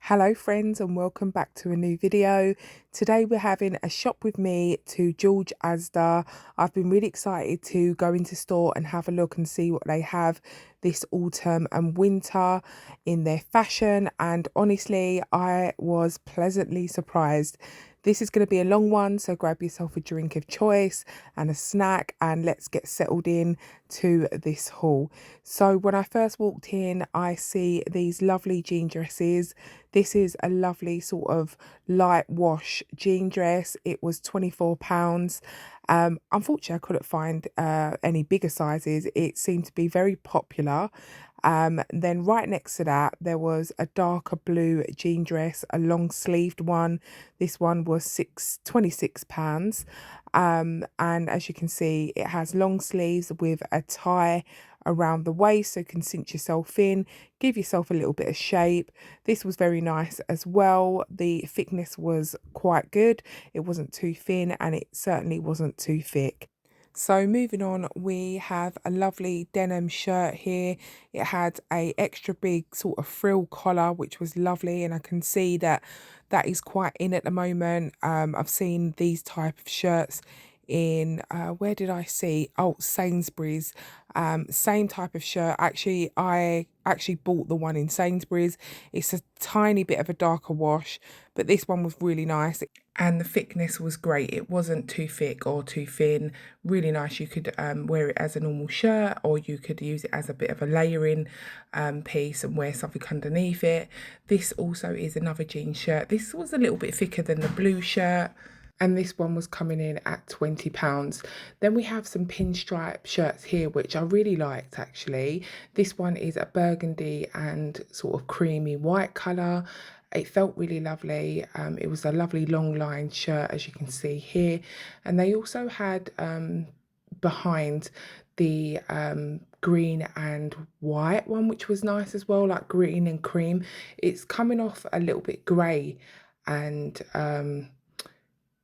Hello friends and welcome back to a new video. Today we're having a shop with me to George Asda. I've been really excited to go into store and have a look and see what they have this autumn and winter in their fashion, and honestly I was pleasantly surprised. This is going to be a long one, so grab yourself a drink of choice and a snack and let's get settled in to this haul. So when I first walked in, I see these lovely jean dresses. This is a lovely sort of light wash jean dress. It was £24. Unfortunately, I couldn't find any bigger sizes. It seemed to be very popular. Then right next to that, there was a darker blue jean dress, a long sleeved one. This one was £26. And as you can see, it has long sleeves with a tie around the waist so you can cinch yourself in, give yourself a little bit of shape. This was very nice as well. The thickness was quite good. It wasn't too thin and it certainly wasn't too thick. So moving on, we have a lovely denim shirt here. It had a extra big sort of frill collar, which was lovely, and I can see that that is quite in at the moment. I've seen these type of shirts in where did I see? Oh, Sainsbury's. Same type of shirt. Actually, I actually bought the one in Sainsbury's. It's a tiny bit of a darker wash, but this one was really nice and the thickness was great. It wasn't too thick or too thin. Really nice. You could wear it as a normal shirt, or you could use it as a bit of a layering piece and wear something underneath it. This also is another jean shirt. This was a little bit thicker than the blue shirt, and this one was coming in at £20. Then we have some pinstripe shirts here, which I really liked actually. This one is a burgundy and sort of creamy white colour. It felt really lovely. It was a lovely long line shirt, as you can see here. And they also had behind the green and white one, which was nice as well, like green and cream. It's coming off a little bit grey and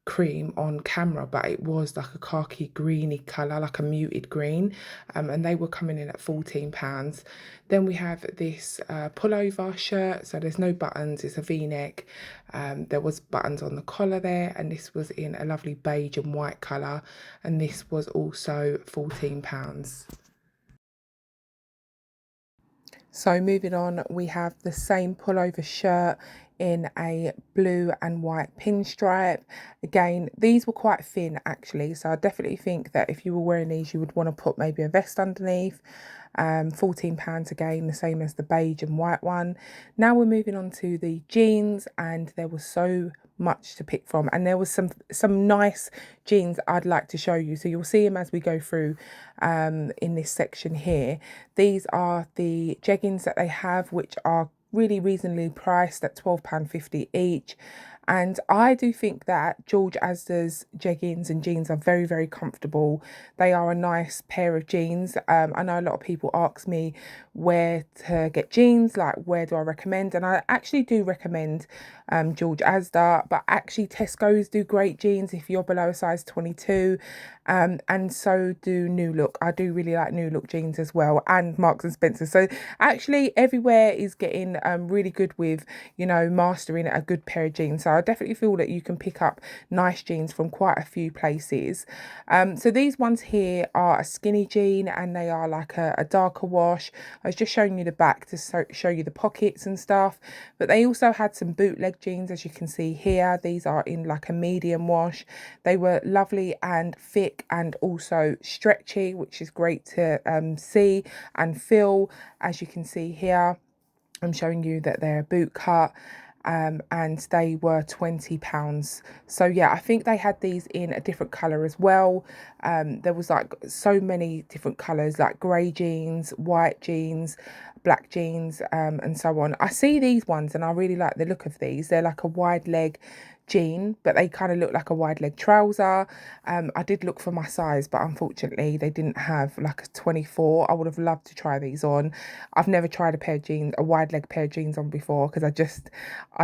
cream on camera, but it was like a khaki greeny colour, like a muted green, and they were coming in at £14. Then we have this pullover shirt, so there's no buttons, it's a v-neck. There was buttons on the collar there, and this was in a lovely beige and white colour, and this was also £14. So moving on, we have the same pullover shirt in a blue and white pinstripe. Again, these were quite thin actually, so I definitely think that if you were wearing these, you would want to put maybe a vest underneath. £14 again, the same as the beige and white one. Now we're moving on to the jeans, and there was so much to pick from, and there was some nice jeans I'd like to show you, so you'll see them as we go through in this section here. These are the jeggings that they have, which are really reasonably priced at £12.50 each. And I do think that George Asda's jeggings and jeans are very, very comfortable. They are a nice pair of jeans. I know a lot of people ask me where to get jeans, like where do I recommend? And I actually do recommend George Asda, but actually Tesco's do great jeans if you're below a size 22. And so do New Look. I do really like New Look jeans as well, and Marks and Spencer. So actually everywhere is getting really good with, you know, mastering a good pair of jeans. So I definitely feel that you can pick up nice jeans from quite a few places. So these ones here are a skinny jean, and they are like a darker wash. I was just showing you the back to show you the pockets and stuff, but they also had some bootleg jeans, as you can see here. These are in like a medium wash. They were lovely and thick and also stretchy, which is great to see and feel. As you can see here, I'm showing you that they're boot cut, and they were £20. So yeah, I think they had these in a different colour as well. There was like so many different colours, like grey jeans, white jeans, black jeans, and so on. I see these ones and I really like the look of these. They're like a wide leg jean, but they kind of look like a wide leg trouser. I did look for my size, but unfortunately they didn't have like a 24. I would have loved to try these on. I've never tried a pair of jeans, a wide leg pair of jeans on before, because I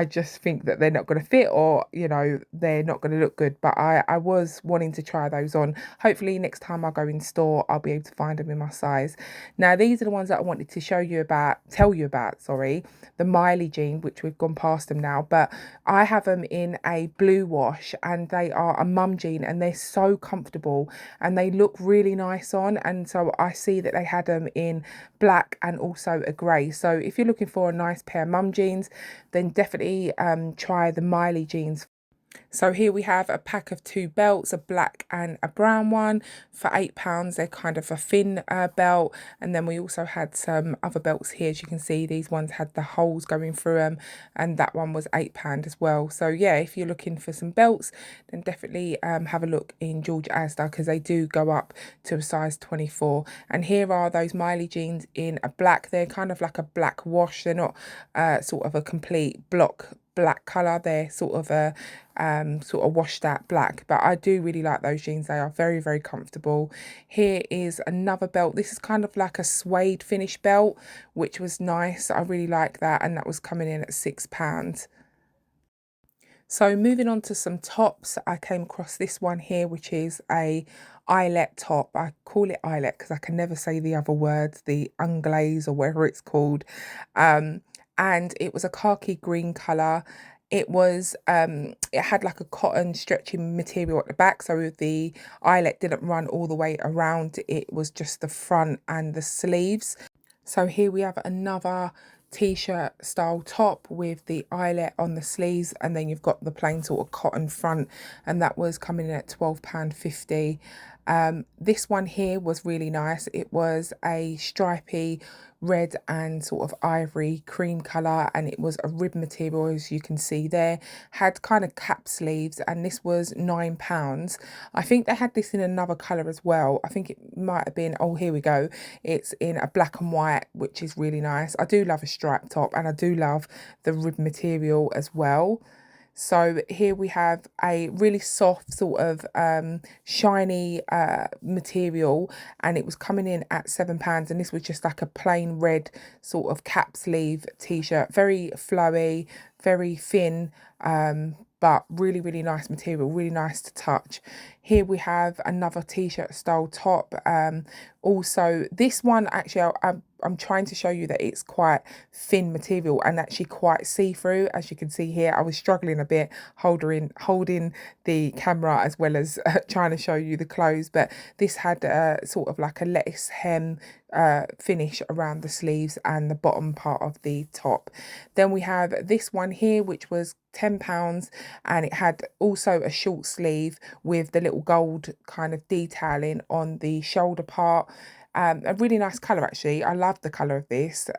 just think that they're not going to fit, or you know, they're not going to look good. But I was wanting to try those on. Hopefully next time I go in store I'll be able to find them in my size. Now these are the ones that I wanted to show you tell you about, sorry, the Miley jean, which we've gone past them now, but I have them in a blue wash, and they are a mum jean, and they're so comfortable and they look really nice on. And so I see that they had them in black and also a grey. So if you're looking for a nice pair of mum jeans, then definitely try the Miley jeans. So here we have a pack of 2 belts, a black and a brown one for £8. They're kind of a thin belt. And then we also had some other belts here. As you can see, these ones had the holes going through them, and that one was £8 as well. So yeah, if you're looking for some belts, then definitely have a look in George Asda, because they do go up to a size 24. And here are those Miley jeans in a black. They're kind of like a black wash. They're not sort of a complete block black colour. They're sort of a sort of washed out black, but I do really like those jeans. They are very, very comfortable. Here is another belt. This is kind of like a suede finish belt, which was nice. I really like that, and that was coming in at £6. So moving on to some tops, I came across this one here, which is a eyelet top. I call it eyelet because I can never say the other words, the unglaze or whatever it's called. And it was a khaki green colour. It was it had like a cotton stretching material at the back, so the eyelet didn't run all the way around. It was just the front and the sleeves. So here we have another t-shirt style top with the eyelet on the sleeves, and then you've got the plain sort of cotton front, and that was coming in at £12.50. This one here was really nice. It was a stripy red and sort of ivory cream colour, and it was a rib material, as you can see there. Had kind of cap sleeves, and this was £9. I think they had this in another colour as well. I think it might have been, oh here we go, it's in a black and white, which is really nice. I do love a striped top, and I do love the rib material as well. So here we have a really soft sort of shiny material, and it was coming in at £7, and this was just like a plain red sort of cap sleeve t-shirt. Very flowy, very thin, but really, really nice material, really nice to touch. Here we have another t-shirt style top. Also, this one actually, I'm trying to show you that it's quite thin material and actually quite see-through. As you can see here, I was struggling a bit holding the camera as well as trying to show you the clothes, but this had sort of like a lettuce hem finish around the sleeves and the bottom part of the top. Then we have this one here, which was £10, and it had also a short sleeve with the little gold kind of detailing on the shoulder part. A really nice colour actually. I love the colour of this.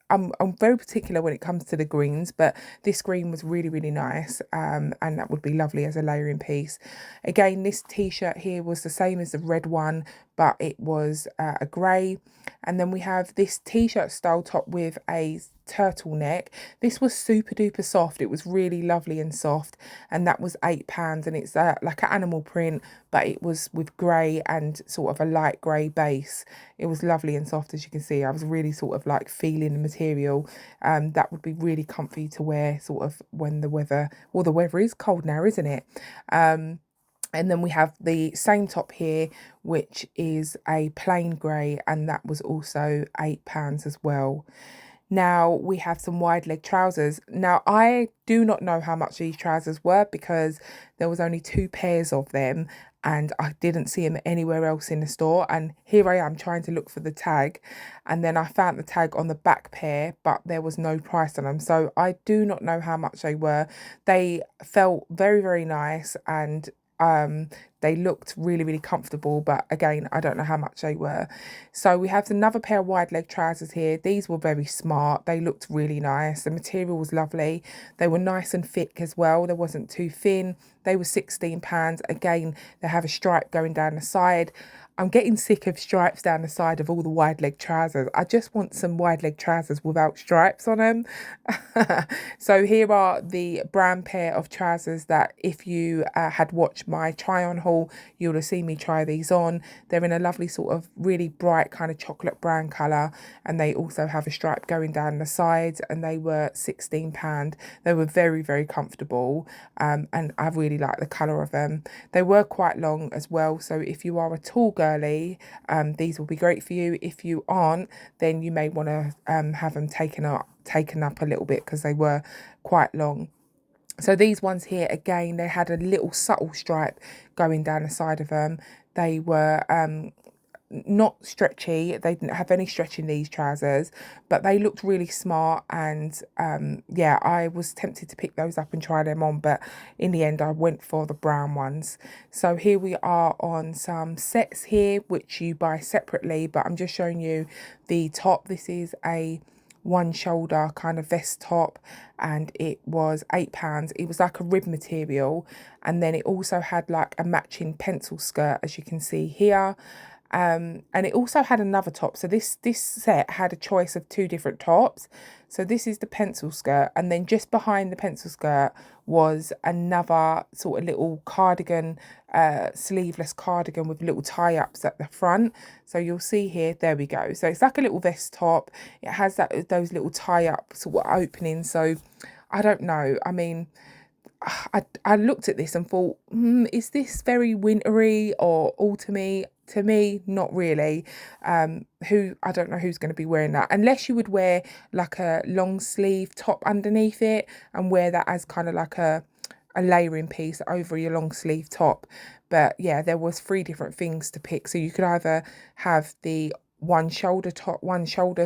I'm very particular when it comes to the greens, but this green was really, really nice, and that would be lovely as a layering piece. Again, this t-shirt here was the same as the red one, but it was a grey. And then we have this t-shirt style top with a turtleneck. This was super duper soft. It was really lovely and soft, and that was £8, and it's like an animal print, but it was with grey and sort of a light grey base. It was lovely and soft, as you can see. I was really sort of like feeling the material. That would be really comfy to wear sort of when the weather, well, the weather is cold now, isn't it? And then we have the same top here, which is a plain grey, and that was also £8 as well. Now we have some wide leg trousers. Now I do not know how much these trousers were because there was only 2 pairs of them, and I didn't see them anywhere else in the store. And here I am trying to look for the tag, and then I found the tag on the back pair, but there was no price on them. So I do not know how much they were. They felt very, very nice, and they looked really, really comfortable, but again, I don't know how much they were. So we have another pair of wide leg trousers here. These were very smart. They looked really nice. The material was lovely. They were nice and thick as well. They wasn't too thin. They were £16. Again, they have a stripe going down the side. I'm getting sick of stripes down the side of all the wide leg trousers. I just want some wide leg trousers without stripes on them. So here are the brown pair of trousers that if you had watched my try on haul, you would have seen me try these on. They're in a lovely sort of really bright kind of chocolate brown colour, and they also have a stripe going down the sides, and they were £16. They were very, very comfortable, and I really like the colour of them. They were quite long as well, so if you are a tall girl girly, these will be great for you. If you aren't, then you may want to have them taken up a little bit, because they were quite long. So these ones here, again, they had a little subtle stripe going down the side of them. They were not stretchy. They didn't have any stretch in these trousers, but they looked really smart. And yeah, I was tempted to pick those up and try them on, but in the end I went for the brown ones. So here we are on some sets here, which you buy separately, but I'm just showing you the top. This is a one shoulder kind of vest top, and it was £8. It was like a rib material, and then it also had like a matching pencil skirt, as you can see here. And it also had another top. So this set had a choice of two different tops. So this is the pencil skirt, and then just behind the pencil skirt was another sort of little cardigan, sleeveless cardigan with little tie-ups at the front. So you'll see here, there we go. So it's like a little vest top. It has those little tie-up sort of openings. So I don't know. I mean, I looked at this and thought, is this very wintry or autumny? To me, not really. I don't know who's going to be wearing that, unless you would wear like a long sleeve top underneath it and wear that as kind of like a layering piece over your long sleeve top. But yeah, there was 3 different things to pick. So you could either have the one shoulder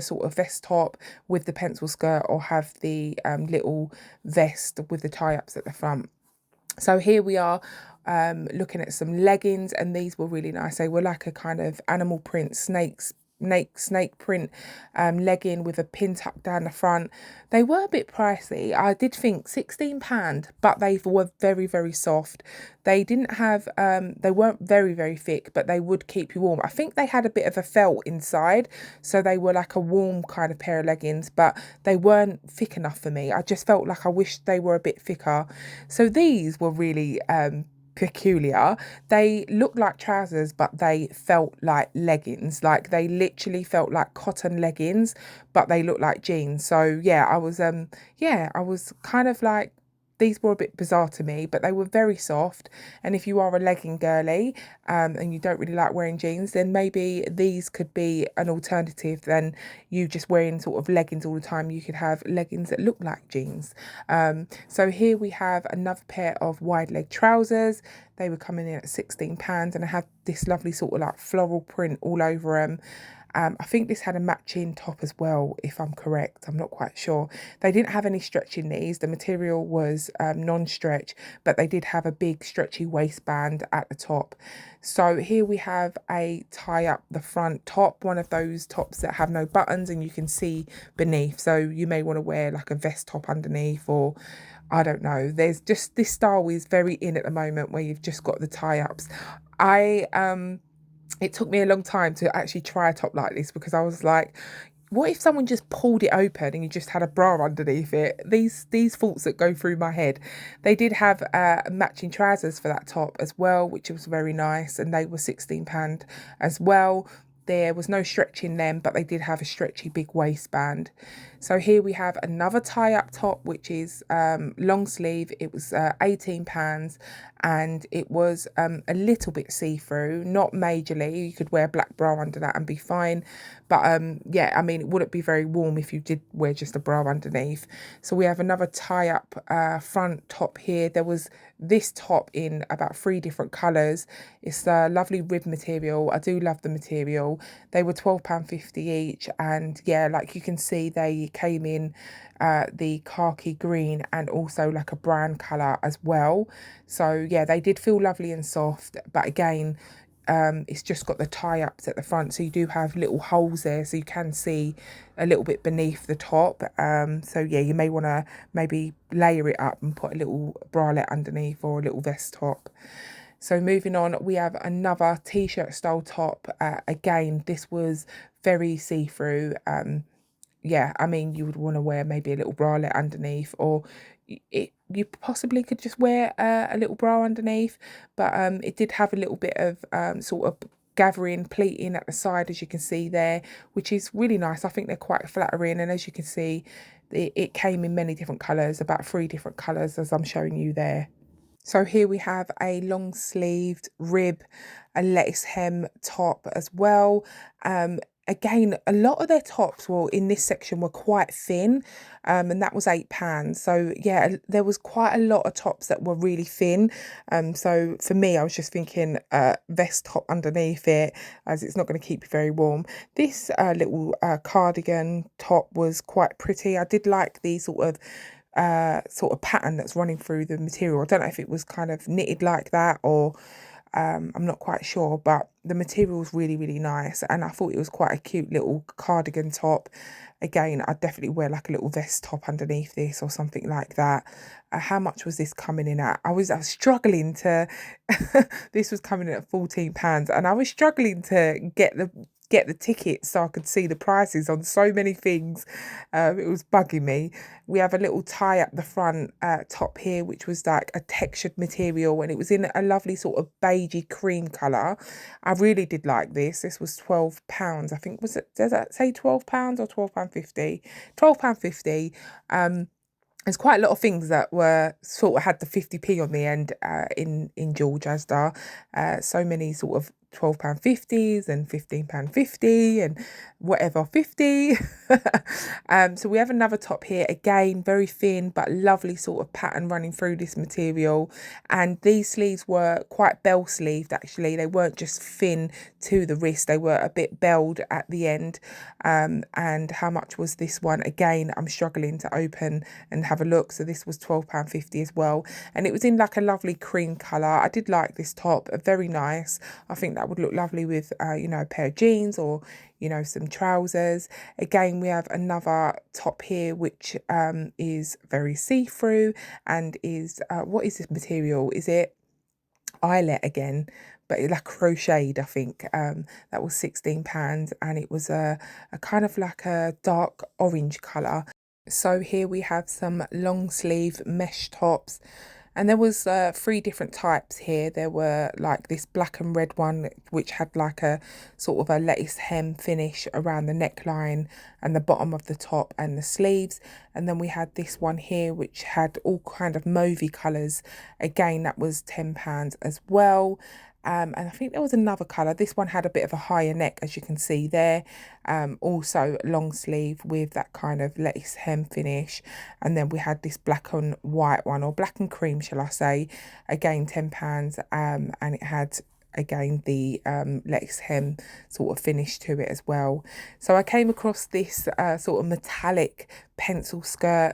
sort of vest top with the pencil skirt, or have the little vest with the tie-ups at the front. So here we are looking at some leggings, and these were really nice. They were like a kind of animal print, snake print legging with a pin tuck down the front. They were a bit pricey. I did think £16, but they were very, very soft. They didn't have they weren't very, very thick, but they would keep you warm. I think they had a bit of a felt inside, so they were like a warm kind of pair of leggings, but they weren't thick enough for me. I just felt like I wished they were a bit thicker. So these were really peculiar. They looked like trousers, but they felt like leggings. Like they literally felt like cotton leggings, but they looked like jeans. So yeah, I was kind of like, these were a bit bizarre to me, but they were very soft. And if you are a legging girly and you don't really like wearing jeans, then maybe these could be an alternative than you just wearing sort of leggings all the time. You could have leggings that look like jeans. So here we have another pair of wide leg trousers. They were coming in at £16, and I had this lovely sort of like floral print all over them. I think this had a matching top as well, if I'm correct. I'm not quite sure. They didn't have any stretch in these. The material was non-stretch, but they did have a big stretchy waistband at the top. So here we have a tie up the front top, one of those tops that have no buttons and you can see beneath. So you may want to wear like a vest top underneath, or I don't know. There's just, this style is very in at the moment, where you've just got the tie-ups. It took me a long time to actually try a top like this, because I was like, what if someone just pulled it open and you just had a bra underneath it? These thoughts that go through my head. They did have matching trousers for that top as well, which was very nice, and they were £16 as well. There was no stretch in them, but they did have a stretchy big waistband. So here we have another tie-up top, which is long sleeve. It was £18, and it was a little bit see-through, not majorly. You could wear a black bra under that and be fine. But yeah, I mean, it wouldn't be very warm if you did wear just a bra underneath. So we have another tie-up front top here. There was this top in about 3 different colours. It's a lovely rib material. I do love the material. They were £12.50 each, and yeah, like you can see, they came in the khaki green and also like a brown colour as well. So yeah, they did feel lovely and soft, but again, it's just got the tie-ups at the front, so you do have little holes there, so you can see a little bit beneath the top. So yeah, you may want to maybe layer it up and put a little bralette underneath, or a little vest top. So moving on, we have another t-shirt style top. Again, this was very see-through. Yeah, I mean, you would want to wear maybe a little bralette underneath, or you possibly could just wear a little bra underneath. But it did have a little bit of sort of gathering pleating at the side, as you can see there, which is really nice. I think they're quite flattering, and as you can see, it came in many different colours, about 3 different colours, as I'm showing you there. So here we have a long sleeved rib, a lettuce hem top as well. Again, a lot of their tops, well, in this section were quite thin, and that was £8. So yeah, there was quite a lot of tops that were really thin. So for me, I was just thinking vest top underneath it, as it's not going to keep you very warm. This little cardigan top was quite pretty. I did like the sort of pattern that's running through the material. I don't know if it was kind of knitted like that, or I'm not quite sure, but the material was really, really nice, and I thought it was quite a cute little cardigan top. Again, I'd definitely wear like a little vest top underneath this or something like that. How much was this coming in at? I was struggling to this was coming in at £14, and I was struggling to get the tickets so I could see the prices on so many things. It was bugging me. We have a little tie up the front top here, which was like a textured material, and it was in a lovely sort of beigey cream colour. I really did like this. This was £12. I think, was it, does that say £12 or £12.50? £12.50. There's quite a lot of things that were sort of had the 50p on the end in George Asda. So many sort of £12.50s and £15.50 and whatever 50. So we have another top here, again very thin but lovely sort of pattern running through this material, and these sleeves were quite bell sleeved. Actually, they weren't just thin to the wrist, they were a bit belled at the end. And how much was this one? Again, I'm struggling to open and have a look. So this was £12.50 as well, and it was in like a lovely cream colour. I did like this top, very nice. I think that would look lovely with you know, a pair of jeans, or you know, some trousers. Again, we have another top here which is very see-through, and is what is this material? Is it eyelet again, but it's like crocheted, I think. That was £16, and it was a kind of like a dark orange colour. So here we have some long sleeve mesh tops, and there was three different types here. There were like this black and red one, which had like a sort of a lettuce hem finish around the neckline and the bottom of the top and the sleeves. And then we had this one here, which had all kind of mauvey colours. Again, that was £10 as well. And I think there was another colour. This one had a bit of a higher neck, as you can see there. Also long sleeve with that kind of lettuce hem finish. And then we had this black and white one, or black and cream, shall I say. Again, £10. And it had, again, the lettuce hem sort of finish to it as well. So I came across this sort of metallic pencil skirt.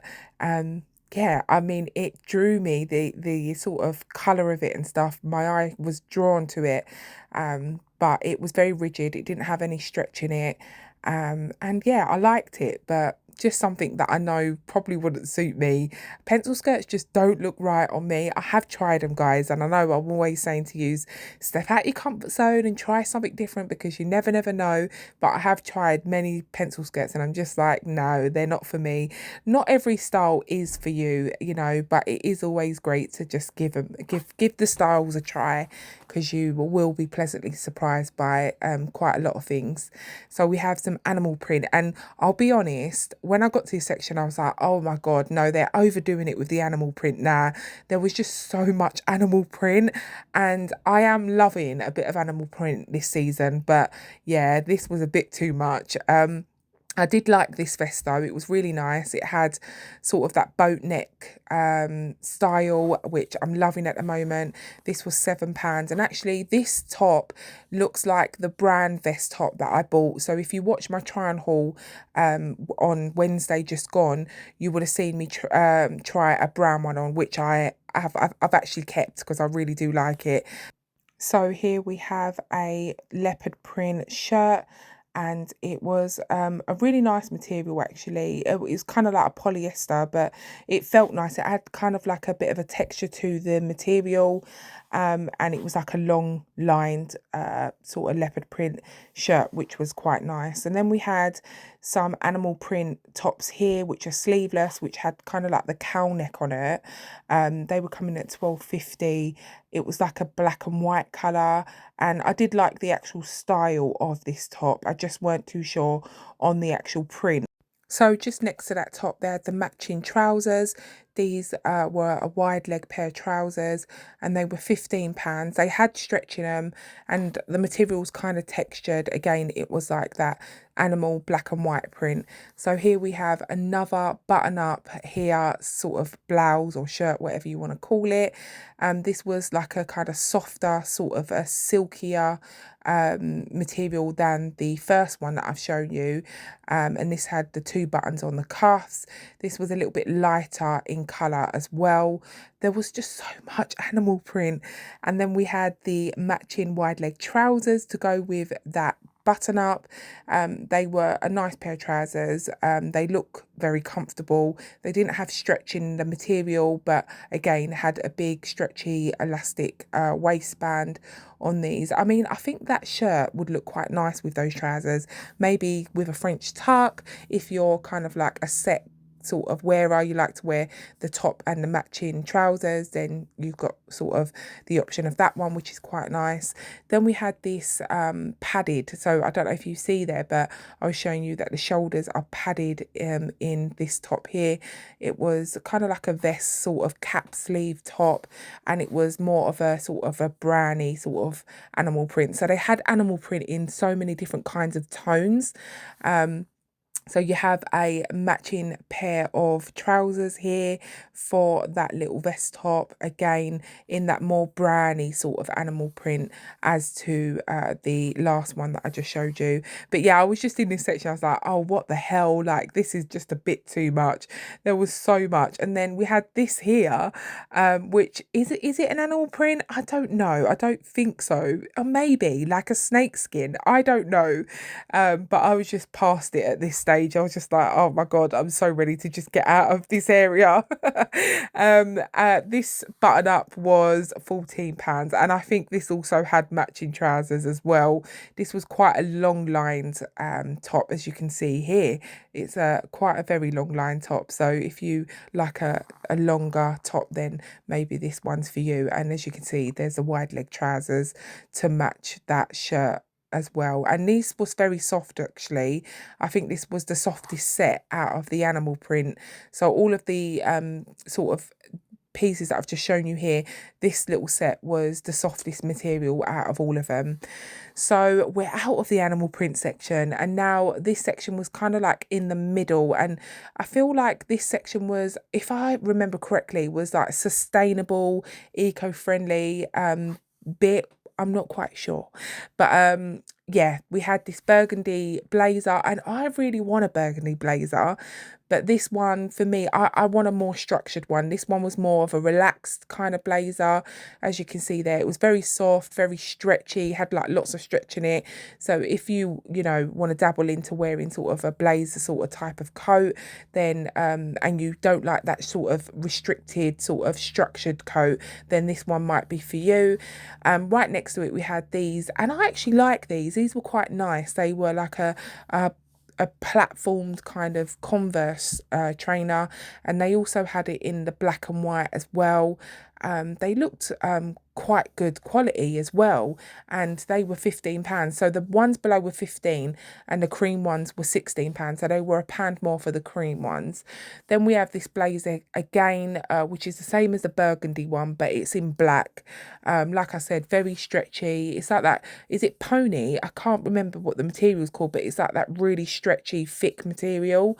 Yeah, I mean, it drew me, the sort of colour of it and stuff. My eye was drawn to it, but it was very rigid. It didn't have any stretch in it, and yeah, I liked it, but just something that I know probably wouldn't suit me. Pencil skirts just don't look right on me. I have tried them, guys, and I know I'm always saying to you, step out your comfort zone and try something different, because you never know. But I have tried many pencil skirts, and I'm just like, no, they're not for me. Not every style is for you, you know, but it is always great to just give the styles a try, because you will be pleasantly surprised by quite a lot of things. So we have some animal print, and I'll be honest, when I got to this section, I was like, oh my God, no, they're overdoing it with the animal print now. There was just so much animal print, and I am loving a bit of animal print this season, but yeah, this was a bit too much. I did like this vest though. It was really nice. It had sort of that boat neck style, which I'm loving at the moment. This was £7, and actually this top looks like the brand vest top that I bought. So if you watch my try on haul on Wednesday just gone, you would have seen me try a brown one on, which I've actually kept, because I really do like it. So here we have a leopard print shirt, and it was a really nice material actually. It was kind of like a polyester, but it felt nice. It had kind of like a bit of a texture to the material, and it was like a long lined sort of leopard print shirt, which was quite nice. And then we had some animal print tops here, which are sleeveless, which had kind of like the cowl neck on it. They were coming at £12.50. It was like a black and white colour, and I did like the actual style of this top. I just weren't too sure on the actual print. So just next to that top there, the matching trousers. these were a wide leg pair of trousers, and they were £15. They had stretch in them, and the material's kind of textured. Again, it was like that animal black and white print. So here we have another button up here, sort of blouse or shirt, whatever you want to call it. This was like a kind of softer, sort of a silkier material than the first one that I've shown you, and this had the 2 buttons on the cuffs. This was a little bit lighter in colour as well. There was just so much animal print, and then we had the matching wide leg trousers to go with that button up. They were a nice pair of trousers. They look very comfortable. They didn't have stretch in the material, but again had a big stretchy elastic waistband on these. I mean, I think that shirt would look quite nice with those trousers, maybe with a French tuck. If you're kind of like a set sort of wearer, you like to wear the top and the matching trousers, then you've got sort of the option of that one, which is quite nice. Then we had this padded, so I don't know if you see there, but I was showing you that the shoulders are padded in this top here. It was kind of like a vest sort of cap sleeve top, and it was more of a sort of a browny sort of animal print. So they had animal print in so many different kinds of tones. So you have a matching pair of trousers here for that little vest top, again in that more browny sort of animal print as to the last one that I just showed you. But yeah, I was just in this section, I was like, oh, what the hell, like this is just a bit too much. There was so much. And then we had this here, which is it an animal print? I don't know, I don't think so. Or maybe like a snake skin, I don't know. But I was just past it at this stage. I was just like, oh my God, I'm so ready to just get out of this area. This button up was £14, and I think this also had matching trousers as well. This was quite a long lined top, as you can see here. It's quite a very long line top, so if you like a longer top, then maybe this one's for you. And as you can see, there's the wide leg trousers to match that shirt as well, and this was very soft actually. I think this was the softest set out of the animal print. So all of the sort of pieces that I've just shown you here, this little set was the softest material out of all of them. So we're out of the animal print section, and now this section was kind of like in the middle, and I feel like this section was, if I remember correctly, was like sustainable, eco-friendly bit. I'm not quite sure, but yeah, we had this burgundy blazer, and I really want a burgundy blazer, but this one for me, I want a more structured one. This one was more of a relaxed kind of blazer. As you can see there, it was very soft, very stretchy, had like lots of stretch in it. So if you know, want to dabble into wearing sort of a blazer sort of type of coat, then and you don't like that sort of restricted sort of structured coat, then this one might be for you. Right next to it we had these, and I actually like these. These were quite nice. They were like a platformed kind of Converse trainer, and they also had it in the black and white as well. They looked quite good quality as well, and they were £15. So the ones below were 15 and the cream ones were £16, so they were £1 more for the cream ones. Then we have this blazer again, which is the same as the burgundy one, but it's in black. Like I said, very stretchy. It's like that, is it pony? I can't remember what the material is called, but it's like that really stretchy thick material.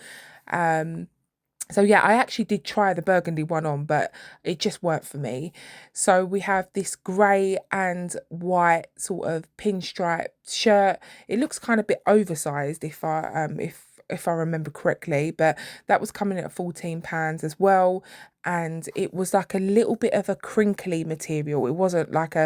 So yeah, I actually did try the burgundy one on, but it just weren't for me. So we have this grey and white sort of pinstripe shirt. It looks kind of a bit oversized if I remember correctly, but that was coming in at £14 as well. And it was like a little bit of a crinkly material. It wasn't like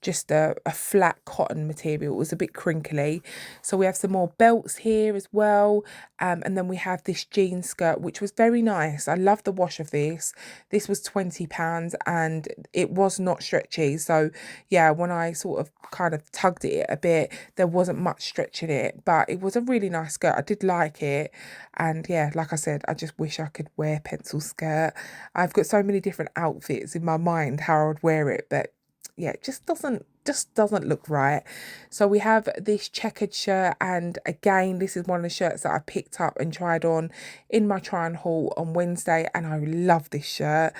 just a flat cotton material. It was a bit crinkly. So we have some more belts here as well. And then we have this jean skirt, which was very nice. I love the wash of this. This was £20 and it was not stretchy. So yeah, when I sort of kind of tugged it a bit, there wasn't much stretch in it, but it was a really nice skirt. I did like it. And yeah, like I said, I just wish I could wear pencil skirt. I've got so many different outfits in my mind how I would wear it, but yeah, it just doesn't just doesn't look right. So we have this checkered shirt, and again, this is one of the shirts that I picked up and tried on in my try on haul on Wednesday, and I love this shirt.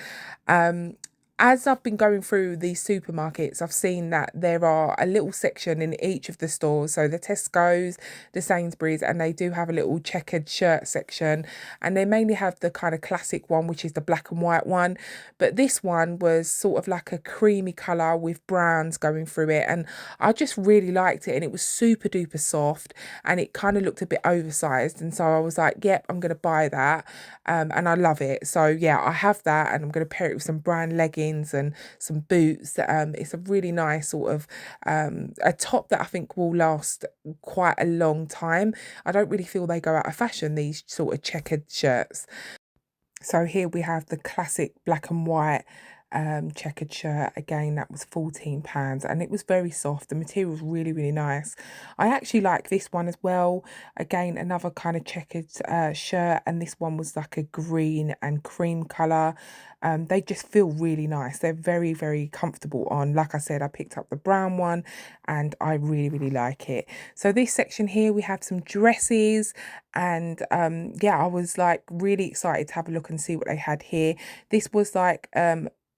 As I've been going through these supermarkets, I've seen that there are a little section in each of the stores. So the Tesco's, the Sainsbury's, and they do have a little checkered shirt section. And they mainly have the kind of classic one, which is the black and white one. But this one was sort of like a creamy colour with browns going through it. And I just really liked it. And it was super duper soft, and it kind of looked a bit oversized. And so I was like, yep, I'm going to buy that. And I love it. So yeah, I have that, and I'm going to pair it with some brown leggings and some boots. It's a really nice sort of a top that I think will last quite a long time. I don't really feel they go out of fashion, these sort of checkered shirts. So here we have the classic black and white checkered shirt. Again, that was £14, and it was very soft. The material was really, really nice. I actually like this one as well. Again, another kind of checkered shirt, and this one was like a green and cream colour. They just feel really nice. They're very, very comfortable on. Like I said, I picked up the brown one, and I really, really like it. So this section here, we have some dresses, and yeah, I was like really excited to have a look and see what they had here. This was like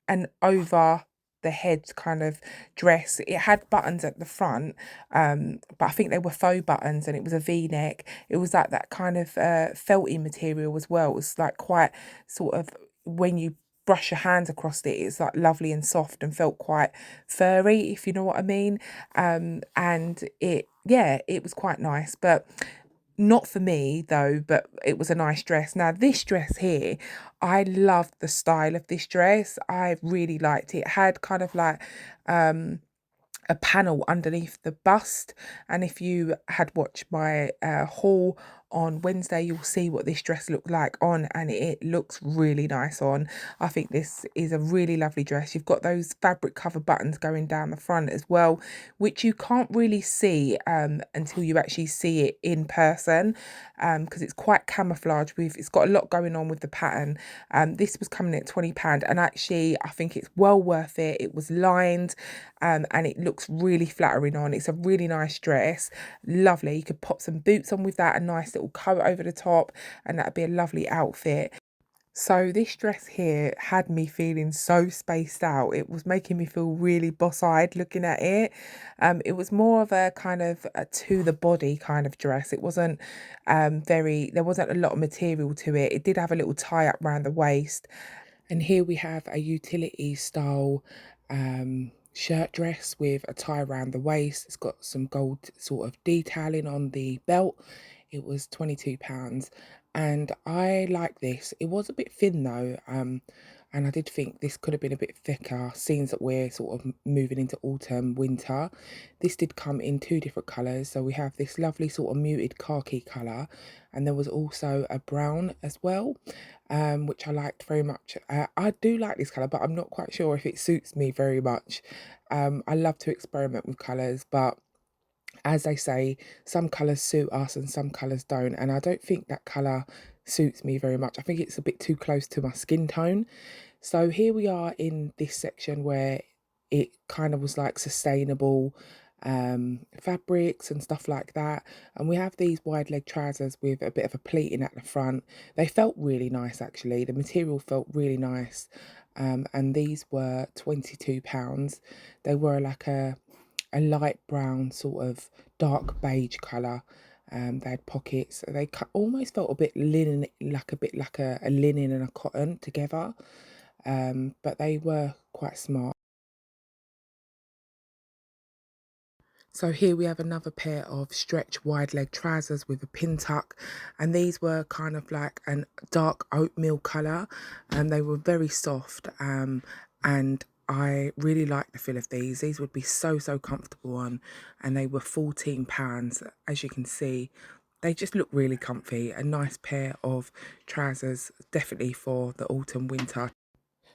an over the head kind of dress. It had buttons at the front, but I think they were faux buttons, and it was a V-neck. It was like that kind of felty material as well. It was like quite sort of, when you brush your hands across it, it's like lovely and soft and felt quite furry, if you know what I mean. And it, yeah, it was quite nice, but not for me though, but it was a nice dress. Now this dress here, I loved the style of this dress. I really liked it. It had kind of like a panel underneath the bust, and if you had watched my haul on Wednesday, you'll see what this dress looked like on, and it looks really nice on. I think this is a really lovely dress. You've got those fabric cover buttons going down the front as well, which you can't really see until you actually see it in person, because it's quite camouflage with, it's got a lot going on with the pattern. This was coming at £20, and actually I think it's well worth it. It was lined, and it looks really flattering on. It's a really nice dress, lovely. You could pop some boots on with that, a nice little coat over the top, and that'd be a lovely outfit. So this dress here had me feeling so spaced out. It was making me feel really boss-eyed looking at it. It was more of a kind of a to the body kind of dress. It wasn't there wasn't a lot of material to it. It did have a little tie up around the waist. And here we have a utility style shirt dress with a tie around the waist. It's got some gold sort of detailing on the belt. It was £22, and I like this. It was a bit thin though, and I did think this could have been a bit thicker, seeing that we're sort of moving into autumn, winter. This did come in two different colours. So we have this lovely sort of muted khaki colour, and there was also a brown as well, which I liked very much. I do like this colour, but I'm not quite sure if it suits me very much. I love to experiment with colours, but as they say, some colours suit us and some colours don't. And I don't think that colour suits me very much. I think it's a bit too close to my skin tone. So here we are in this section where it kind of was like sustainable fabrics and stuff like that. And we have these wide leg trousers with a bit of a pleating at the front. They felt really nice actually. The material felt really nice. And these were £22. They were like a light brown sort of dark beige colour. They had pockets. They almost felt a bit linen, like a bit like a linen and a cotton together. But they were quite smart. So here we have another pair of stretch wide leg trousers with a pin tuck, and these were kind of like a dark oatmeal colour, and they were very soft, and I really like the feel of these. These would be so comfortable on, and they were £14. As you can see, they just look really comfy. A nice pair of trousers, definitely for the autumn winter.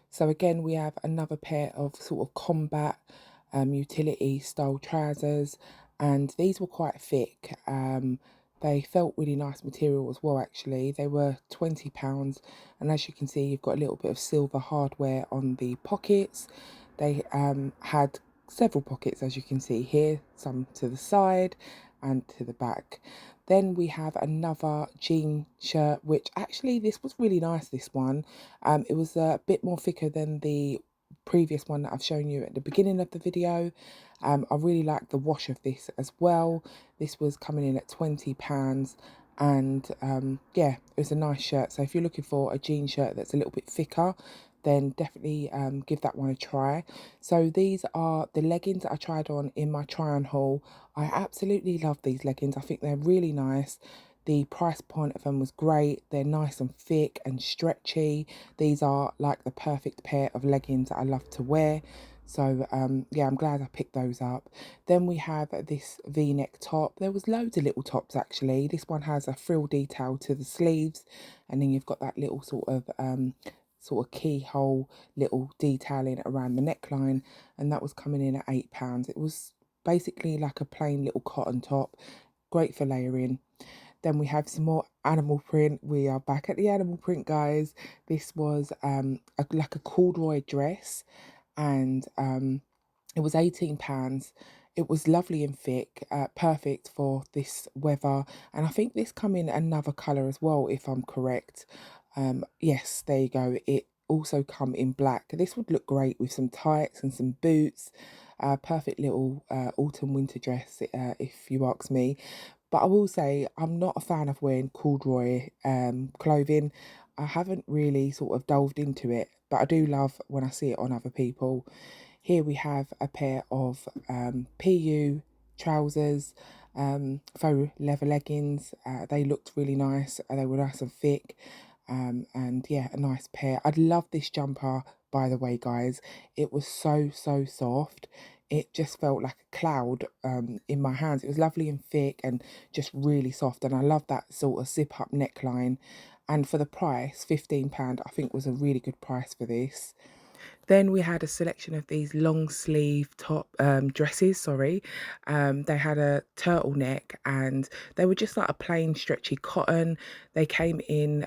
So again, we have another pair of sort of combat utility style trousers, and these were quite thick. They felt really nice material as well actually. They were £20, and as you can see, you've got a little bit of silver hardware on the pockets. They had several pockets, as you can see here, some to the side and to the back. Then we have another jean shirt, which actually this was really nice, this one. It was a bit more thicker than the previous one that I've shown you at the beginning of the video. I really like the wash of this as well. This was coming in at £20, and yeah, it was a nice shirt. So if you're looking for a jean shirt that's a little bit thicker, then definitely give that one a try. So these are the leggings that I tried on in my try on haul. I absolutely love these leggings. I think they're really nice. The price point of them was great. They're nice and thick and stretchy. These are like the perfect pair of leggings that I love to wear. So yeah, I'm glad I picked those up. Then we have this V-neck top. There was loads of little tops actually. This one has a frill detail to the sleeves, and then you've got that little sort of keyhole little detailing around the neckline, and that was coming in at £8. It was basically like a plain little cotton top, great for layering. Then we have some more animal print. We are back at the animal print, guys. This was like a corduroy dress, and it was £18. It was lovely and thick, perfect for this weather. And I think this come in another colour as well, if I'm correct. Yes, there you go. It also come in black. This would look great with some tights and some boots. Perfect little autumn winter dress, if you ask me. But I will say I'm not a fan of wearing corduroy clothing. I haven't really sort of delved into it, but I do love when I see it on other people. Here we have a pair of PU trousers, faux leather leggings. They looked really nice. They were nice and thick. And yeah, a nice pair. I'd love this jumper, by the way, guys. It was so soft. It just felt like a cloud in my hands. It was lovely and thick and just really soft. And I love that sort of zip up neckline. And for the price, £15, I think was a really good price for this. Then we had a selection of these long sleeve top dresses, sorry. They had a turtleneck and they were just like a plain stretchy cotton. They came in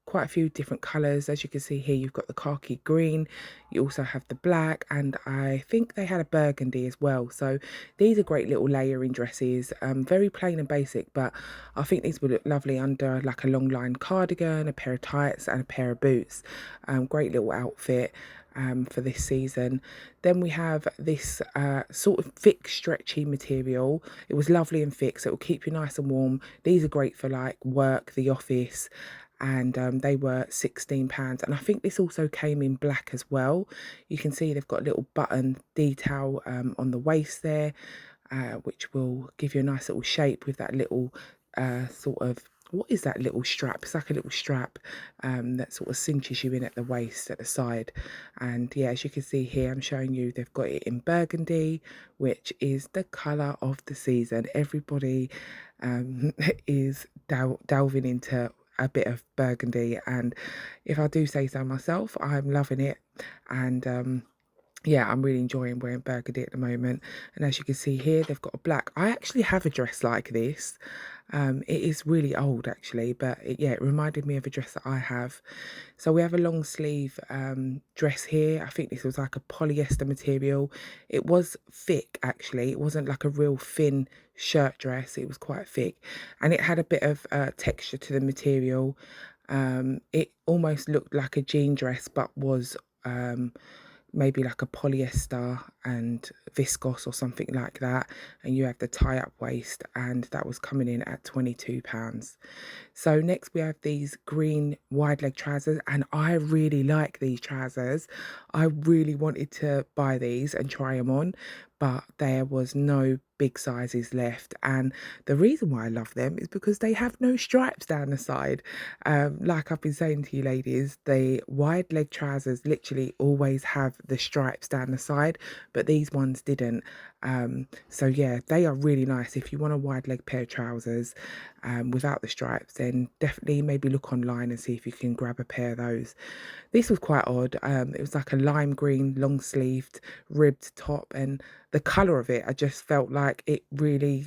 quite a few different colours. As you can see here, you've got the khaki green, you also have the black, and I think they had a burgundy as well. So these are great little layering dresses, very plain and basic, but I think these would look lovely under like a long line cardigan, a pair of tights and a pair of boots. Great little outfit for this season. Then we have this sort of thick stretchy material. It was lovely and thick, so it will keep you nice and warm. These are great for like work, the office, and they were £16. And I think this also came in black as well. You can see they've got a little button detail on the waist there, which will give you a nice little shape with that little sort of, what is that little strap? It's like a little strap that sort of cinches you in at the waist at the side. And yeah, as you can see here, I'm showing you they've got it in burgundy, which is the colour of the season. Everybody is delving into a bit of burgundy, and if I do say so myself, I'm loving it. And yeah, I'm really enjoying wearing burgundy at the moment. And as you can see here, they've got a black. I actually have a dress like this. It is really old actually, but yeah, it reminded me of a dress that I have. So we have a long sleeve dress here. I think this was like a polyester material. It was thick actually. It wasn't like a real thin shirt dress. It was quite thick, and it had a bit of texture to the material. It almost looked like a jean dress, but was maybe like a polyester and viscose or something like that. And you have the tie-up waist, and that was coming in at £22. So next we have these green wide leg trousers, and I really like these trousers. I really wanted to buy these and try them on, but there was no big sizes left. And the reason why I love them is because they have no stripes down the side. Like I've been saying to you ladies, the wide leg trousers literally always have the stripes down the side, but these ones didn't. So yeah, they are really nice. If you want a wide leg pair of trousers without the stripes, then definitely maybe look online and see if you can grab a pair of those. This was quite odd. It was like a lime green long sleeved ribbed top, and the colour of it, I just felt like it really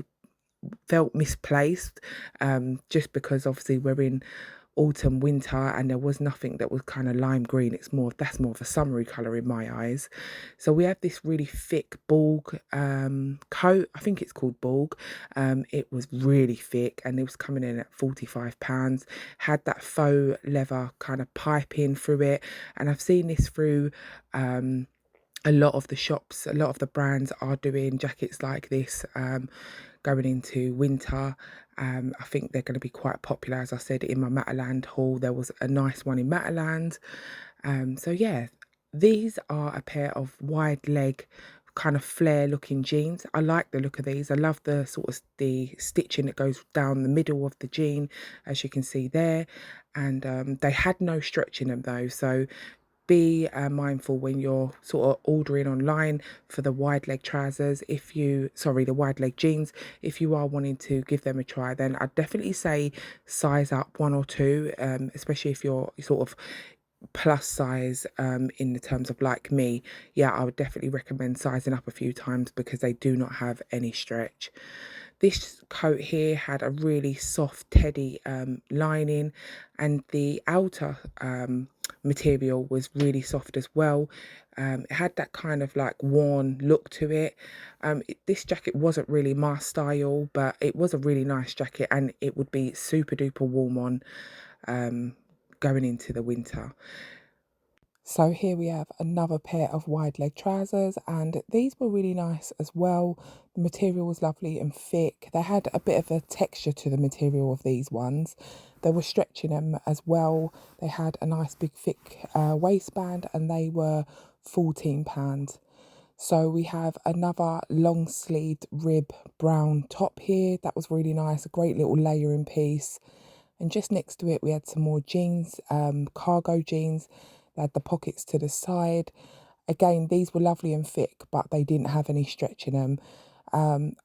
felt misplaced, just because obviously we're in autumn winter, and there was nothing that was kind of lime green. That's more of a summery colour in my eyes. So we have this really thick Borg coat. I think it's called Borg. It was really thick, and it was coming in at £45. Had that faux leather kind of piping through it, and I've seen this through a lot of the shops. A lot of the brands are doing jackets like this going into winter. I think they're going to be quite popular. As I said, in my Mataland haul, there was a nice one in Mataland. So yeah, these are a pair of wide leg kind of flare looking jeans. I like the look of these. I love the sort of the stitching that goes down the middle of the jean, as you can see there. And they had no stretch in them though, so be mindful when you're sort of ordering online for the wide leg trousers. The wide leg jeans, if you are wanting to give them a try, then I'd definitely say size up one or two, especially if you're sort of plus size in the terms of like me. Yeah, I would definitely recommend sizing up a few times because they do not have any stretch. This coat here had a really soft teddy lining, and the outer material was really soft as well. It had that kind of like worn look to it. This jacket wasn't really my style, but it was a really nice jacket, and it would be super duper warm on going into the winter. So here we have another pair of wide leg trousers, and these were really nice as well. The material was lovely and thick. They had a bit of a texture to the material of these ones. They were stretching them as well. They had a nice big thick waistband, and they were £14. So we have another long sleeved rib brown top here. That was really nice, a great little layering piece. And just next to it, we had some more jeans, cargo jeans. They had the pockets to the side. Again, these were lovely and thick, but they didn't have any stretch in them.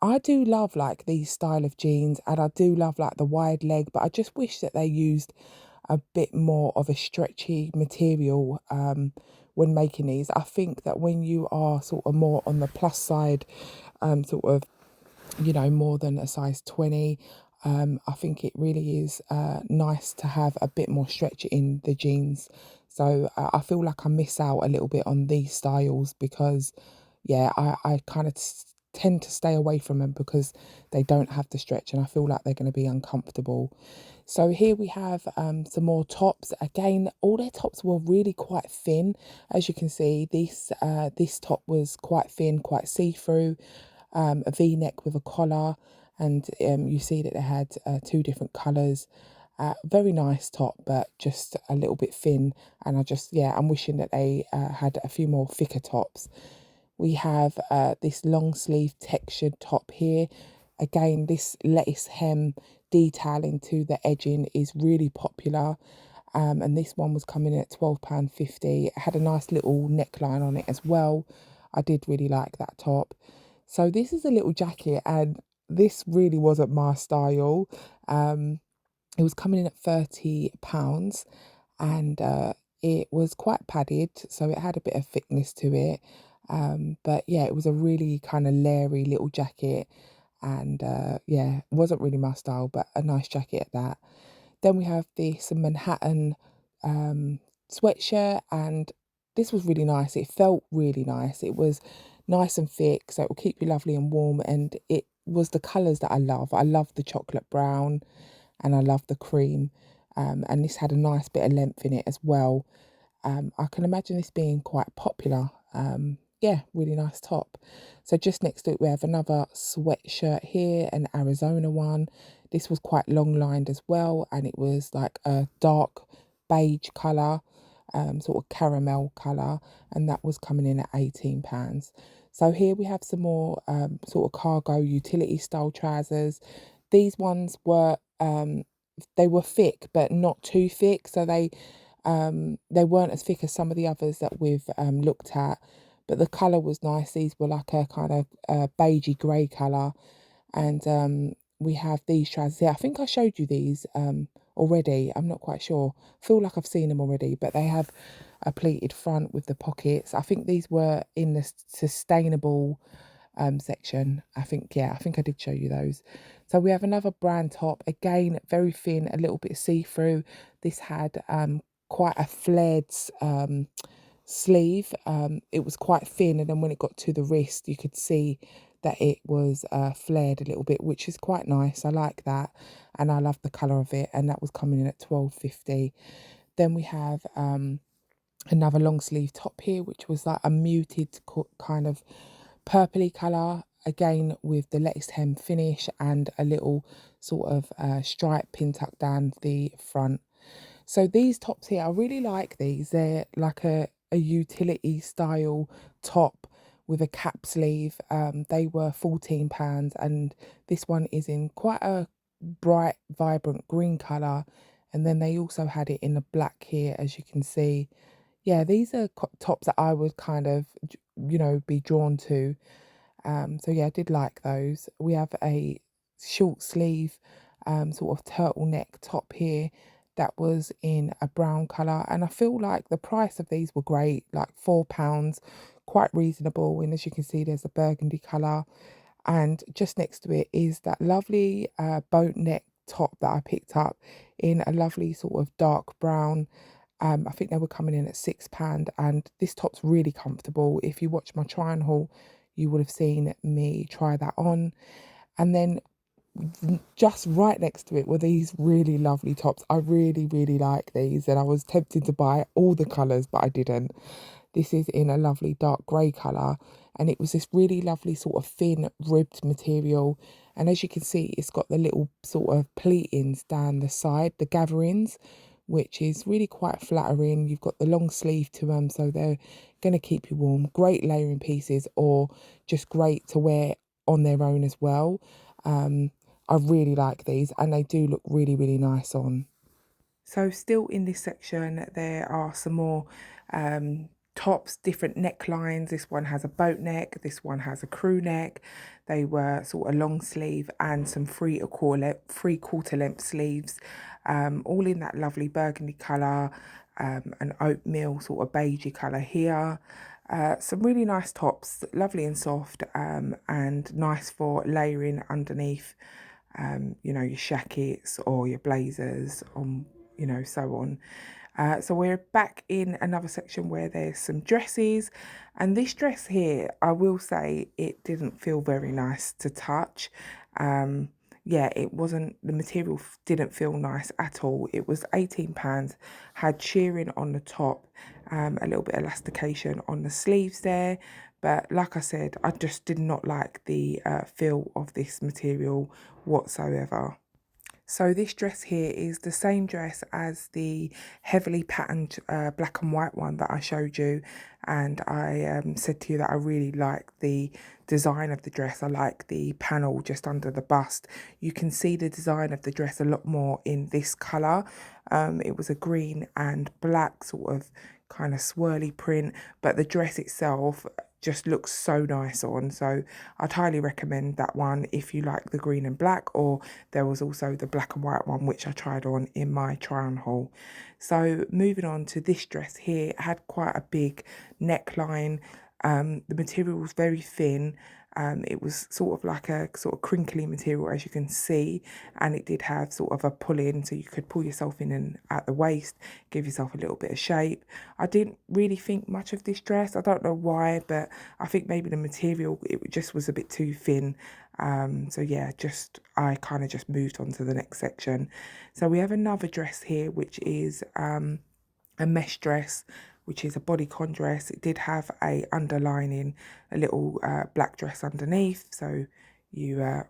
I do love like these style of jeans, and I do love like the wide leg, but I just wish that they used a bit more of a stretchy material when making these. I think that when you are sort of more on the plus side, sort of, you know, more than a size 20, I think it really is nice to have a bit more stretch in the jeans. So I feel like I miss out a little bit on these styles because, yeah, I kind of tend to stay away from them because they don't have the stretch, and I feel like they're going to be uncomfortable. So here we have some more tops. Again, all their tops were really quite thin. As you can see, this top was quite thin, quite see-through. A V-neck with a collar, and you see that they had two different colours. Very nice top, but just a little bit thin, and I'm wishing that they had a few more thicker tops. We have this long sleeve textured top here. Again, this lettuce hem detailing to the edging is really popular. And this one was coming in at £12.50. It had a nice little neckline on it as well. I did really like that top. So this is a little jacket, and this really wasn't my style. It was coming in at £30, and it was quite padded, so it had a bit of thickness to it. But yeah, it was a really kind of leery little jacket, and yeah, it wasn't really my style, but a nice jacket at that. Then we have this Manhattan sweatshirt, and this was really nice. It felt really nice. It was nice and thick, so it will keep you lovely and warm. And it was the colours that I love. I love the chocolate brown, and I love the cream. And this had a nice bit of length in it as well. I can imagine this being quite popular. Yeah, really nice top. So just next to it, we have another sweatshirt here, an Arizona one. This was quite long lined as well, and it was like a dark beige colour, sort of caramel colour, and that was coming in at £18. So here we have some more sort of cargo utility style trousers. These ones were they were thick, but not too thick, so they weren't as thick as some of the others that we've looked at, but the colour was nice. These were like a kind of beigey grey colour, and we have these trousers here. I think I showed you these already. I'm not quite sure. Feel like I've seen them already, but they have a pleated front with the pockets. I think these were in the sustainable section. I think, yeah, I think I did show you those. So we have another brand top, again, very thin, a little bit see-through. This had quite a flared sleeve. It was quite thin, and then when it got to the wrist, you could see that it was flared a little bit, which is quite nice. I like that, and I love the colour of it, and that was coming in at £12.50. Then we have another long sleeve top here, which was like a muted kind of purpley colour, again with the lettuce hem finish and a little sort of stripe pin tuck down the front. So these tops here, I really like these. They're like a utility style top with a cap sleeve. They were £14, and this one is in quite a bright, vibrant green colour. And then they also had it in the black here, as you can see. Yeah, these are tops that I would kind of, be drawn to. So yeah, I did like those. We have a short sleeve sort of turtleneck top here that was in a brown colour, and I feel like the price of these were great, like £4, quite reasonable. And as you can see, there's a burgundy colour, and just next to it is that lovely boat neck top that I picked up in a lovely sort of dark brown. I think they were coming in at £6, and this top's really comfortable. If you watch my try on haul, you would have seen me try that on. And then just right next to it were these really lovely tops. I really, really like these, and I was tempted to buy all the colours, but I didn't. This is in a lovely dark grey colour, and it was this really lovely sort of thin ribbed material. And as you can see, it's got the little sort of pleatings down the side, the gatherings, which is really quite flattering. You've got the long sleeve to them, so they're going to keep you warm. Great layering pieces, or just great to wear on their own as well. I really like these, and they do look really, really nice on. So still in this section, there are some more tops, different necklines. This one has a boat neck, this one has a crew neck. They were sort of long sleeve and some three-quarter length sleeves, all in that lovely burgundy colour, an oatmeal sort of beigey colour here. Some really nice tops, lovely and soft, and nice for layering underneath, your shackets or your blazers, so on. So we're back in another section where there's some dresses, and this dress here, I will say, it didn't feel very nice to touch. Yeah, it wasn't, the material didn't feel nice at all. It was £18, had shearing on the top, a little bit of elastication on the sleeves there. But like I said, I just did not like the feel of this material whatsoever. So this dress here is the same dress as the heavily patterned black and white one that I showed you, and I said to you that I really like the design of the dress. I like the panel just under the bust. You can see the design of the dress a lot more in this colour. It was a green and black sort of kind of swirly print, but the dress itself just looks so nice on. So I'd highly recommend that one if you like the green and black, or there was also the black and white one, which I tried on in my try on haul. So moving on to this dress here, it had quite a big neckline. The material was very thin. It was sort of like a sort of crinkly material, as you can see, and it did have sort of a pull in, so you could pull yourself in and at the waist, give yourself a little bit of shape. I didn't really think much of this dress. I don't know why, but I think maybe the material, it just was a bit too thin. So yeah, I kind of just moved on to the next section. So we have another dress here, which is a mesh dress, which is a bodycon dress. It did have a underlining, a little black dress underneath, so you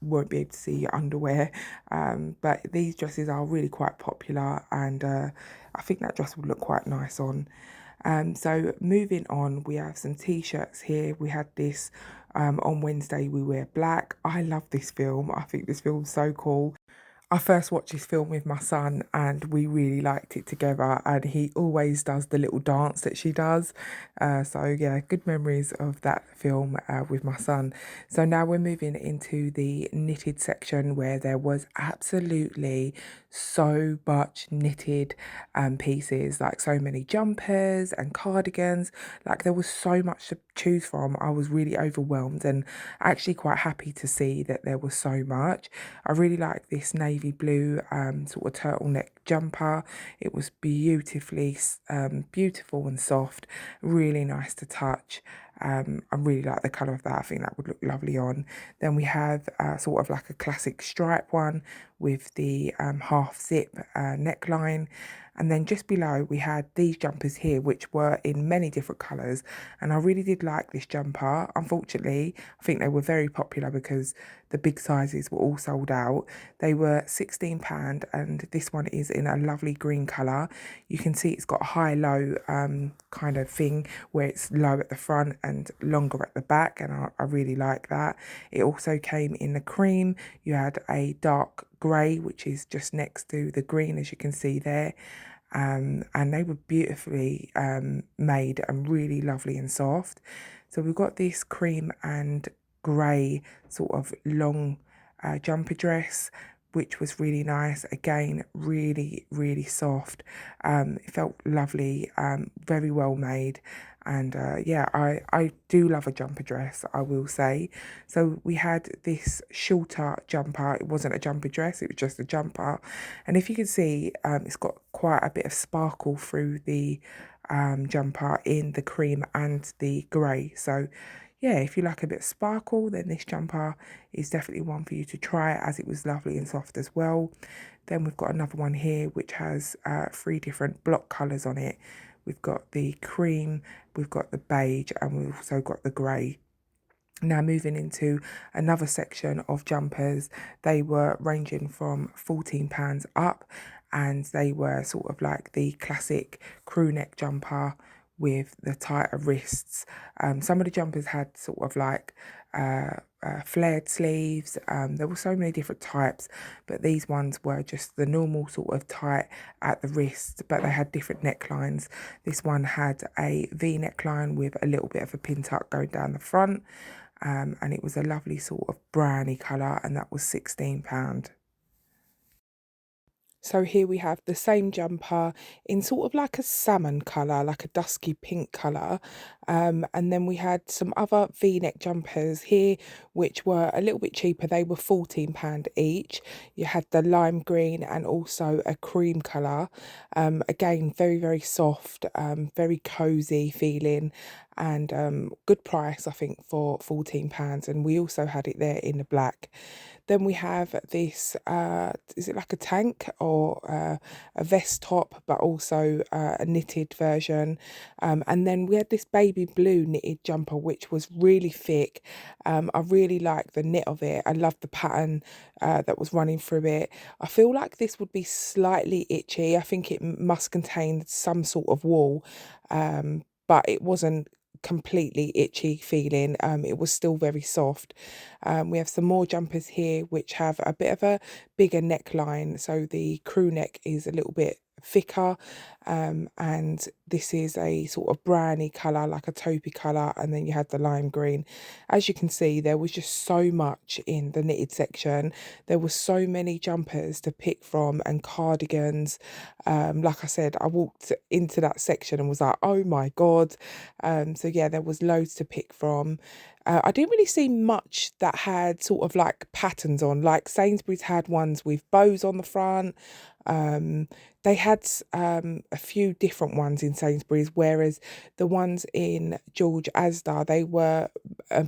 won't be able to see your underwear. But these dresses are really quite popular, and I think that dress would look quite nice on. So moving on, we have some t-shirts here. We had this on Wednesday, we wear black. I love this film. I think this film's so cool. I first watched this film with my son and we really liked it together, and he always does the little dance that she does. So yeah, good memories of that film with my son. So now we're moving into the knitted section where there was absolutely so much knitted pieces, like so many jumpers and cardigans. Like there was so much to choose from. I was really overwhelmed and actually quite happy to see that there was so much. I really like this navy blue sort of turtleneck jumper. It was beautifully beautiful and soft, really nice to touch. I really like the colour of that. I think that would look lovely on. Then we have sort of like a classic stripe one with the half zip neckline. And then just below we had these jumpers here, which were in many different colours. And I really did like this jumper. Unfortunately, I think they were very popular because the big sizes were all sold out. They were £16 and this one is in a lovely green colour. You can see it's got a high-low kind of thing where it's low at the front and longer at the back, and I really like that. It also came in the cream. You had a dark grey, which is just next to the green, as you can see there. And they were beautifully made and really lovely and soft. So we've got this cream and grey sort of long jumper dress, which was really nice. Again, really, really soft. It felt lovely, very well made. And yeah, I do love a jumper dress, I will say. So we had this shorter jumper. It wasn't a jumper dress, it was just a jumper. And if you can see, it's got quite a bit of sparkle through the jumper in the cream and the grey. So yeah, if you like a bit of sparkle, then this jumper is definitely one for you to try, as it was lovely and soft as well. Then we've got another one here which has 3 different block colours on it. We've got the cream, we've got the beige, and we've also got the grey. Now moving into another section of jumpers, they were ranging from £14 up, and they were sort of like the classic crew neck jumper with the tighter wrists. Some of the jumpers had sort of like flared sleeves. There were so many different types, but these ones were just the normal sort of tight at the wrist, but they had different necklines. This one had a V neckline with a little bit of a pin tuck going down the front. And it was a lovely sort of browny colour, and that was £16. So here we have the same jumper in sort of like a salmon colour, like a dusky pink colour. And then we had some other V-neck jumpers here, which were a little bit cheaper. They were £14 each. You had the lime green and also a cream colour. Again, very, very soft, very cosy feeling, and good price, I think, for £14. And we also had it there in the black. Then we have this, is it like a tank or a vest top, but also a knitted version. And then we had this baby blue knitted jumper, which was really thick. I really like the knit of it. I love the pattern that was running through it. I feel like this would be slightly itchy. I think it must contain some sort of wool, but it wasn't completely itchy feeling. It was still very soft. We have some more jumpers here which have a bit of a bigger neckline, so the crew neck is a little bit thicker, and this is a sort of browny colour, like a taupey colour, and then you had the lime green. As you can see, there was just so much in the knitted section. There were so many jumpers to pick from and cardigans. Like I said, I walked into that section and was like, oh my god. So yeah, there was loads to pick from. I didn't really see much that had sort of like patterns on, like Sainsbury's had ones with bows on the front. They had a few different ones in Sainsbury's, whereas the ones in George Asda, they were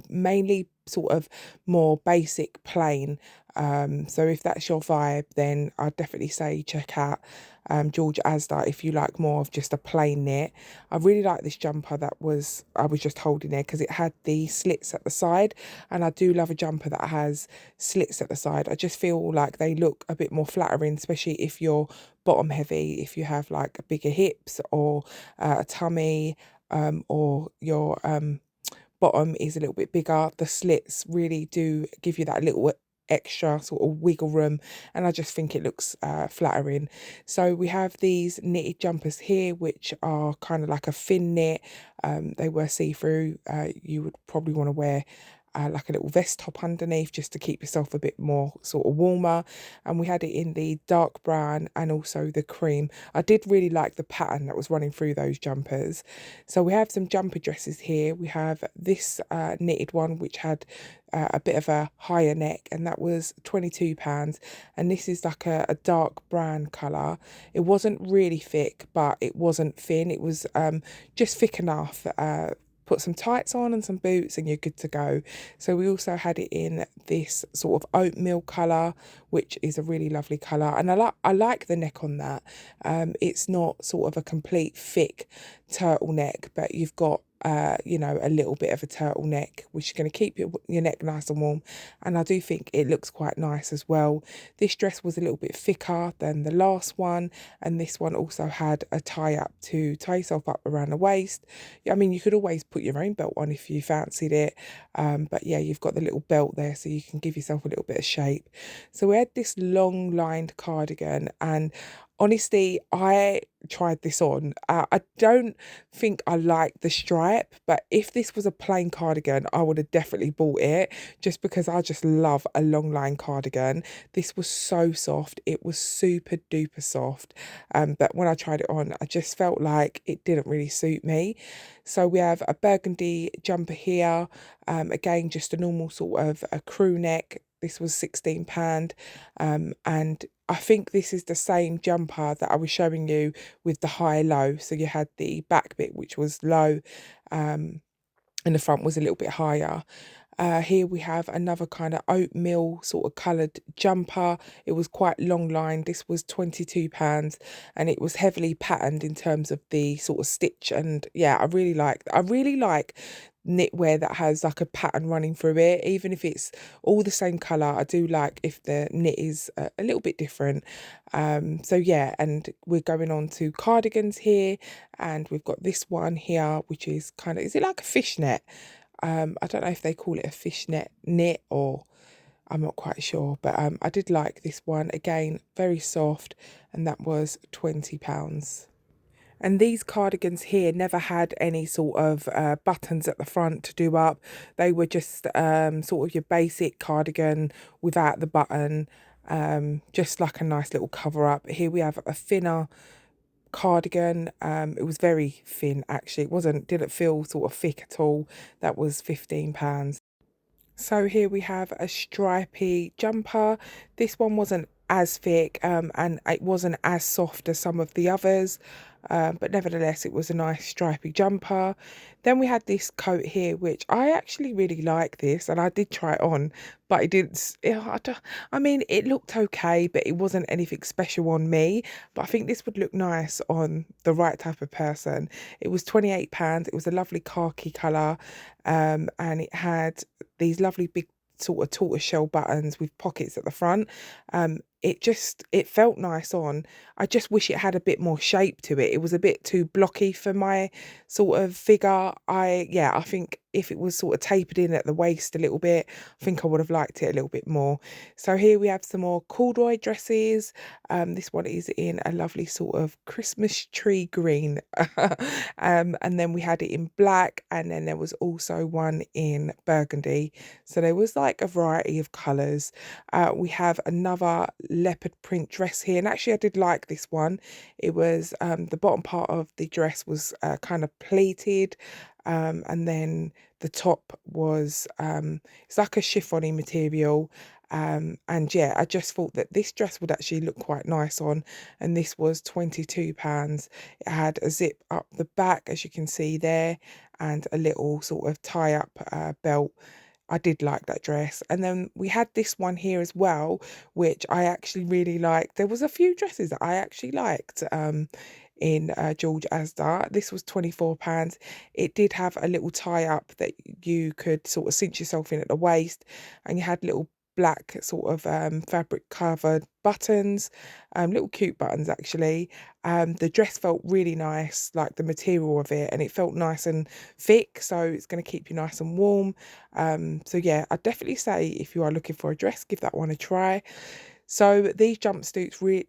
mainly sort of more basic plain. So if that's your vibe, then I'd definitely say check out George Asda if you like more of just a plain knit. I really like this jumper that I was just holding there because it had the slits at the side, and I do love a jumper that has slits at the side. I just feel like they look a bit more flattering, especially if you're bottom heavy, if you have like bigger hips or a tummy, or your bottom is a little bit bigger. The slits really do give you that little extra sort of wiggle room, and I just think it looks flattering. So we have these knitted jumpers here, which are kind of like a thin knit. They were see-through. You would probably want to wear like a little vest top underneath just to keep yourself a bit more sort of warmer. And we had it in the dark brown and also the cream. I did really like the pattern that was running through those jumpers. So we have some jumper dresses here. We have this knitted one which had a bit of a higher neck, and that was £22. And this is like a dark brown colour. It wasn't really thick, but it wasn't thin. It was just thick enough. Put some tights on and some boots and you're good to go. So we also had it in this sort of oatmeal colour, which is a really lovely colour, and I like the neck on that. It's not sort of a complete thick turtleneck, but you've got you know, a little bit of a turtleneck, which is going to keep your neck nice and warm. And I do think it looks quite nice as well. This dress was a little bit thicker than the last one, and this one also had a tie up to tie yourself up around the waist. I mean, you could always put your own belt on if you fancied it, but yeah, you've got the little belt there so you can give yourself a little bit of shape. So we had this long lined cardigan, and honestly, I tried this on. I don't think I like the stripe, but if this was a plain cardigan, I would have definitely bought it, just because I just love a long line cardigan. This was so soft. It was super duper soft. But when I tried it on, I just felt like it didn't really suit me. So we have a burgundy jumper here. Again, just a normal sort of a crew neck. This was £16. And I think this is the same jumper that I was showing you with the high-low. So you had the back bit, which was low, and the front was a little bit higher. Here we have another kind of oatmeal sort of coloured jumper. It was quite long lined. This was £22, and it was heavily patterned in terms of the sort of stitch. And yeah, I really like knitwear that has like a pattern running through it, even if it's all the same colour. I do like if the knit is a little bit different. So yeah, and we're going on to cardigans here, and we've got this one here, which is kind of, is it like a fishnet? I don't know if they call it a fishnet knit, or I'm not quite sure, but I did like this one. Again, very soft, and that was £20. And these cardigans here never had any sort of buttons at the front to do up. They were just sort of your basic cardigan without the button, just like a nice little cover up. Here we have a thinner cardigan. It was very thin actually. Didn't feel sort of thick at all. That was £15. So here we have a stripy jumper. This one wasn't as thick, and it wasn't as soft as some of the others, but nevertheless it was a nice stripy jumper. Then we had this coat here, which I actually really like this, and I did try it on, but it didn't, I mean, it looked okay, but it wasn't anything special on me. But I think this would look nice on the right type of person. It was £28. It was a lovely khaki colour, and it had these lovely big sort of tortoiseshell buttons with pockets at the front. It felt nice on. I just wish it had a bit more shape to it. It was a bit too blocky for my sort of figure. I think if it was sort of tapered in at the waist a little bit, I think I would have liked it a little bit more. So here we have some more corduroy dresses. This one is in a lovely sort of Christmas tree green. And then we had it in black, and then there was also one in burgundy. So there was like a variety of colours. We have another leopard print dress here, and actually I did like this one. It was the bottom part of the dress was kind of pleated, and then the top was it's like a chiffony material. And yeah, I just thought that this dress would actually look quite nice on, and this was £22. It had a zip up the back, as you can see there, and a little sort of tie up belt. I did like that dress. And then we had this one here as well, which I actually really liked. There was a few dresses that I actually liked in George Asda. This was £24. It did have a little tie up that you could sort of cinch yourself in at the waist, and you had little black sort of fabric covered buttons, little cute buttons actually. The dress felt really nice, like the material of it, and it felt nice and thick, so it's going to keep you nice and warm. So yeah, I'd definitely say if you are looking for a dress, give that one a try. So these jumpsuits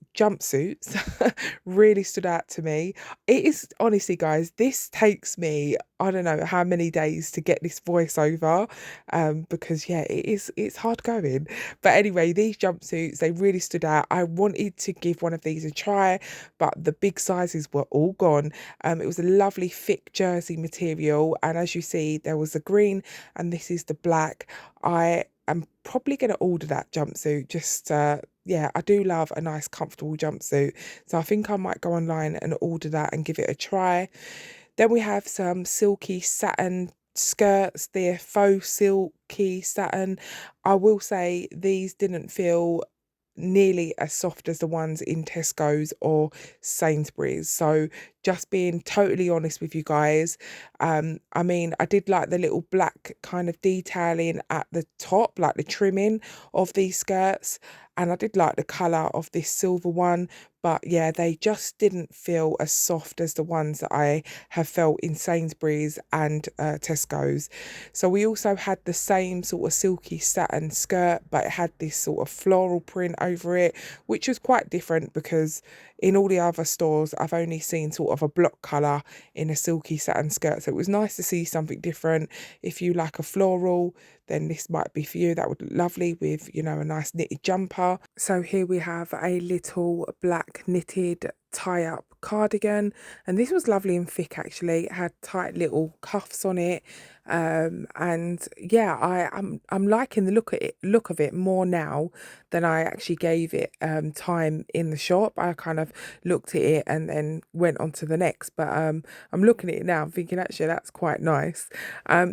really stood out to me. It is honestly, guys, this takes me, I don't know how many days to get this voiceover, because yeah, it's hard going. But anyway, these jumpsuits, they really stood out. I wanted to give one of these a try, but the big sizes were all gone. It was a lovely thick jersey material, and as you see, there was the green, and this is the black. I'm probably going to order that jumpsuit. Just yeah, I do love a nice comfortable jumpsuit, so I think I might go online and order that and give it a try. Then we have some silky satin skirts. They're faux silky satin. I will say these didn't feel nearly as soft as the ones in Tesco's or Sainsbury's. So just being totally honest with you guys, I mean, I did like the little black kind of detailing at the top, like the trimming of these skirts, and I did like the colour of this silver one. But yeah, they just didn't feel as soft as the ones that I have felt in Sainsbury's and Tesco's. So we also had the same sort of silky satin skirt, but it had this sort of floral print over it, which was quite different because in all the other stores, I've only seen sort of a block colour in a silky satin skirt. So it was nice to see something different. If you like a floral, then this might be for you. That would look lovely with, you know, a nice knitted jumper. So here we have a little black knitted tie-up cardigan, and this was lovely and thick actually. It had tight little cuffs on it, and yeah, I'm liking the look of it more now than I actually gave it time in the shop. I kind of looked at it and then went on to the next, but I'm looking at it now, I'm thinking actually that's quite nice.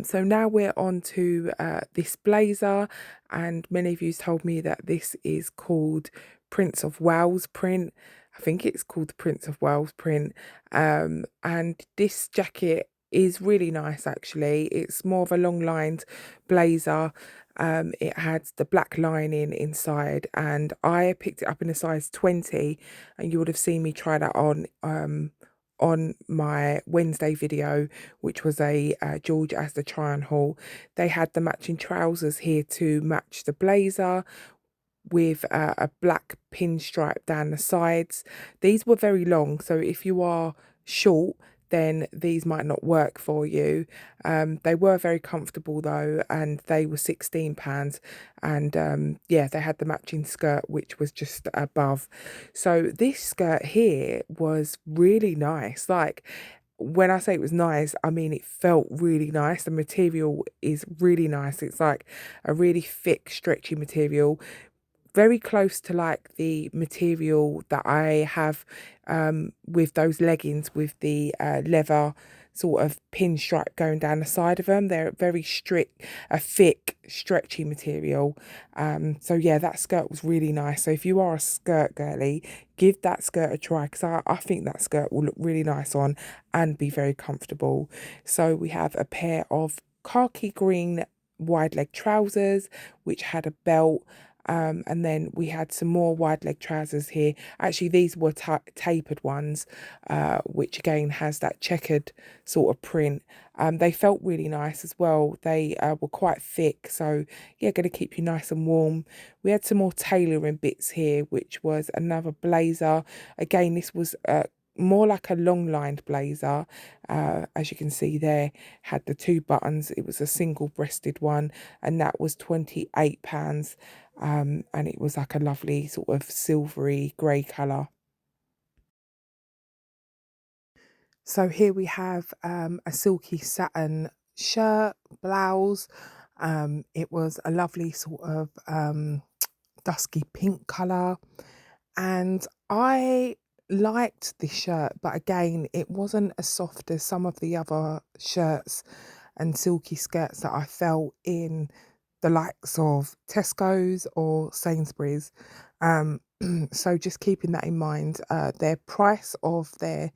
So now we're on to this blazer, and many of you told me that this is called Prince of Wales print. I think it's called the Prince of Wales print. And this jacket is really nice actually. It's more of a long lined blazer. It had the black lining inside, and I picked it up in a size 20, and you would have seen me try that on my Wednesday video, which was a George Asda try on haul. They had the matching trousers here to match the blazer, with a black pinstripe down the sides. These were very long, so if you are short, then these might not work for you. They were very comfortable though, and they were £16. And yeah, they had the matching skirt, which was just above. So this skirt here was really nice. Like, when I say it was nice, I mean it felt really nice. The material is really nice. It's like a really thick, stretchy material, very close to like the material that I have with those leggings with the leather sort of pinstripe going down the side of them. They're very strict, a thick, stretchy material. So yeah, that skirt was really nice. So if you are a skirt girly, give that skirt a try, because I think that skirt will look really nice on and be very comfortable. So we have a pair of khaki green wide leg trousers, which had a belt. And then we had some more wide leg trousers here. Actually, these were tapered ones, which again has that checkered sort of print. They felt really nice as well. They were quite thick, so yeah, going to keep you nice and warm. We had some more tailoring bits here, which was another blazer. Again, this was more like a long lined blazer. As you can see there, had the two buttons. It was a single breasted one, and that was £28. And it was like a lovely sort of silvery grey colour. So here we have a silky satin shirt, blouse. It was a lovely sort of dusky pink colour, and I liked this shirt, but again, it wasn't as soft as some of the other shirts and silky skirts that I felt in the likes of Tesco's or Sainsbury's. Um, so just keeping that in mind, their price of their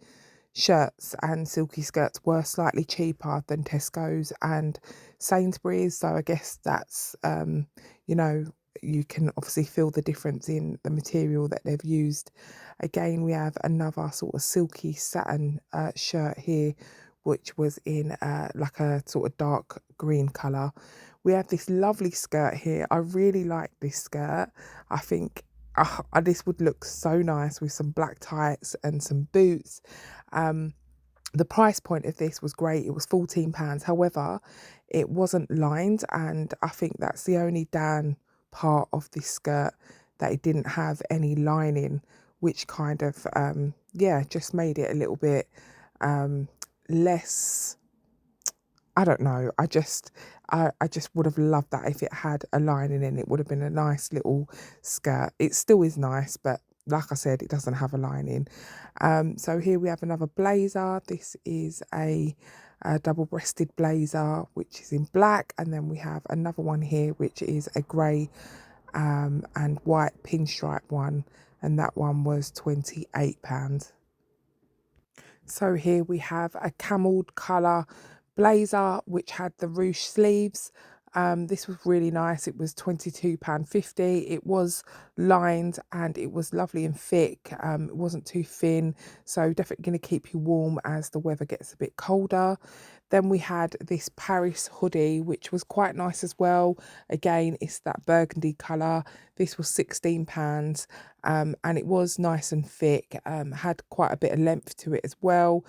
shirts and silky skirts were slightly cheaper than Tesco's and Sainsbury's. So I guess that's, you know, you can obviously feel the difference in the material that they've used. Again, we have another sort of silky satin shirt here, which was in like a sort of dark green colour. We have this lovely skirt here. I really like this skirt. I think this would look so nice with some black tights and some boots. The price point of this was great. It was £14. However, it wasn't lined, and I think that's the only down part of this skirt, that it didn't have any lining, which kind of yeah, just made it a little bit less, I don't know. I just would have loved that if it had a lining in. It would have been a nice little skirt. It still is nice, but like I said, it doesn't have a lining. So here we have another blazer. This is a double-breasted blazer, which is in black, and then we have another one here, which is a grey and white pinstripe one, and that one was £28. So here we have a camelled colour blazer, which had the ruche sleeves. This was really nice. It was £22.50. It was lined and it was lovely and thick. It wasn't too thin, so definitely going to keep you warm as the weather gets a bit colder. Then we had this Paris hoodie, which was quite nice as well. Again, it's that burgundy colour. This was £16, and it was nice and thick. Had quite a bit of length to it as well.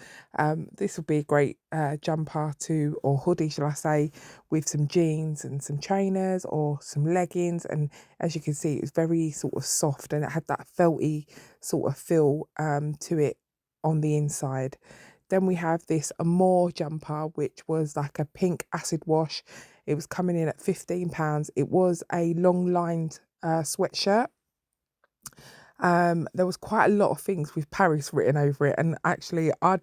This would be a great jumper to, or hoodie, shall I say, with some jeans and some trainers or some leggings. And as you can see, it was very sort of soft, and it had that felty sort of feel to it on the inside. Then we have this Amore jumper, which was like a pink acid wash. It was coming in at £15. It was a long lined sweatshirt. There was quite a lot of things with Paris written over it, and actually I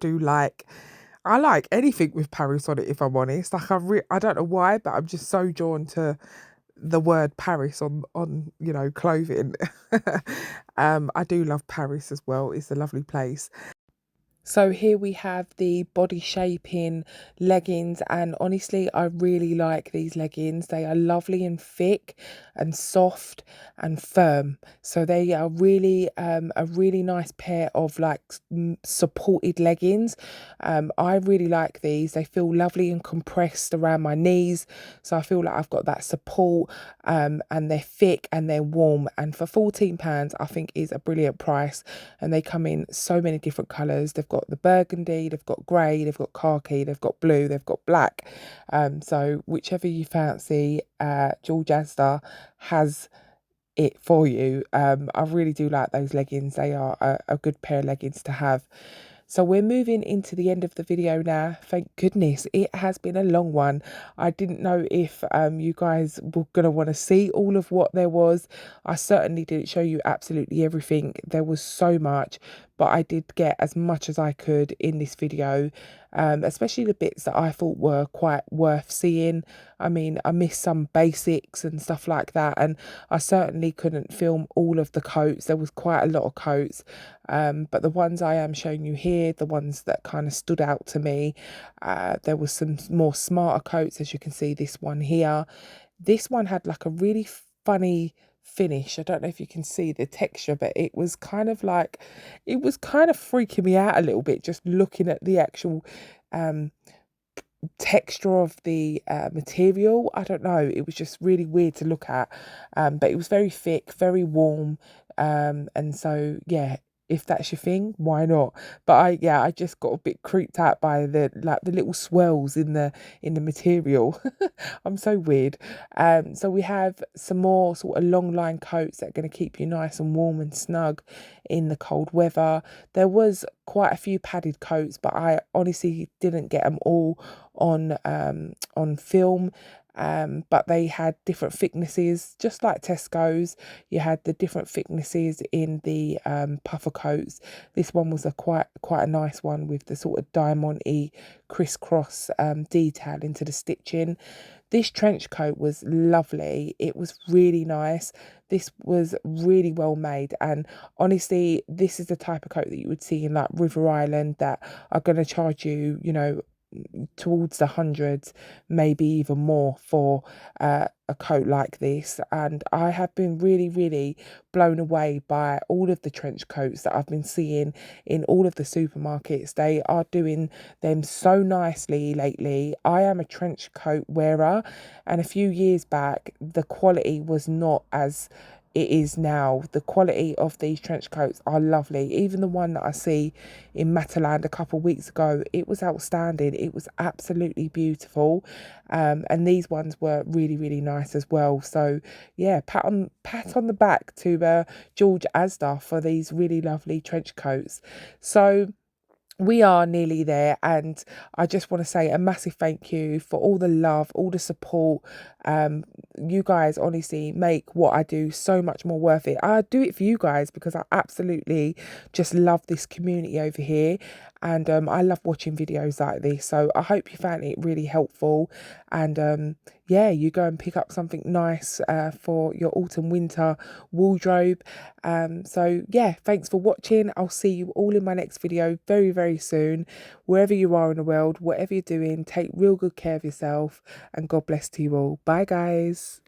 like anything with Paris on it, if I'm honest. Like I don't know why, but I'm just so drawn to the word Paris on you know, clothing. I do love Paris as well. It's a lovely place. So here we have the body shaping leggings, and honestly, I really like these leggings. They are lovely and thick and soft and firm. So they are really a really nice pair of like supported leggings. I really like these. They feel lovely and compressed around my knees. So I feel like I've got that support, and they're thick and they're warm. And for £14, I think is a brilliant price. And they come in so many different colours. They've got the burgundy, they've got grey, they've got khaki, they've got blue, they've got black. So whichever you fancy, George Asda has it for you. I really do like those leggings. They are a good pair of leggings to have. So we're moving into the end of the video now. Thank goodness, it has been a long one. I didn't know if you guys were going to want to see all of what there was. I certainly didn't show you absolutely everything. There was so much, but I did get as much as I could in this video, especially the bits that I thought were quite worth seeing. I mean, I missed some basics and stuff like that, and I certainly couldn't film all of the coats. There was quite a lot of coats, but the ones I am showing you here, the ones that kind of stood out to me, there was some more smarter coats, as you can see this one here. This one had like a really funny finish. I don't know if you can see the texture, but it was kind of like, it was kind of freaking me out a little bit just looking at the actual texture of the material. I don't know, it was just really weird to look at, but it was very thick, very warm, and so yeah, if that's your thing, why not? But I just got a bit creeped out by the little swirls in the material. I'm so weird. So we have some more sort of long line coats that are going to keep you nice and warm and snug in the cold weather. There was quite a few padded coats, but I honestly didn't get them all on film. But they had different thicknesses, just like Tesco's. You had the different thicknesses in the puffer coats. This one was quite a nice one with the sort of diamond-y crisscross detail into the stitching. This trench coat was lovely. It was really nice. This was really well made, and honestly, this is the type of coat that you would see in like River Island that are going to charge you, you know, towards the hundreds, maybe even more, for a coat like this. And I have been really, really blown away by all of the trench coats that I've been seeing in all of the supermarkets. They are doing them so nicely lately. I am a trench coat wearer, and a few years back the quality was not as it is now. The quality of these trench coats are lovely. Even the one that I see in Mataland a couple of weeks ago, it was outstanding. It was absolutely beautiful. And these ones were really, really nice as well. So yeah, pat on the back to George Asda for these really lovely trench coats. So we are nearly there, and I just want to say a massive thank you for all the love, all the support. You guys honestly make what I do so much more worth it. I do it for you guys because I absolutely just love this community over here, and I love watching videos like this. So I hope you found it really helpful, and yeah, you go and pick up something nice for your autumn winter wardrobe. So yeah, thanks for watching. I'll see you all in my next video very, very soon. Wherever you are in the world, whatever you're doing, take real good care of yourself, and God bless to you all. Bye guys.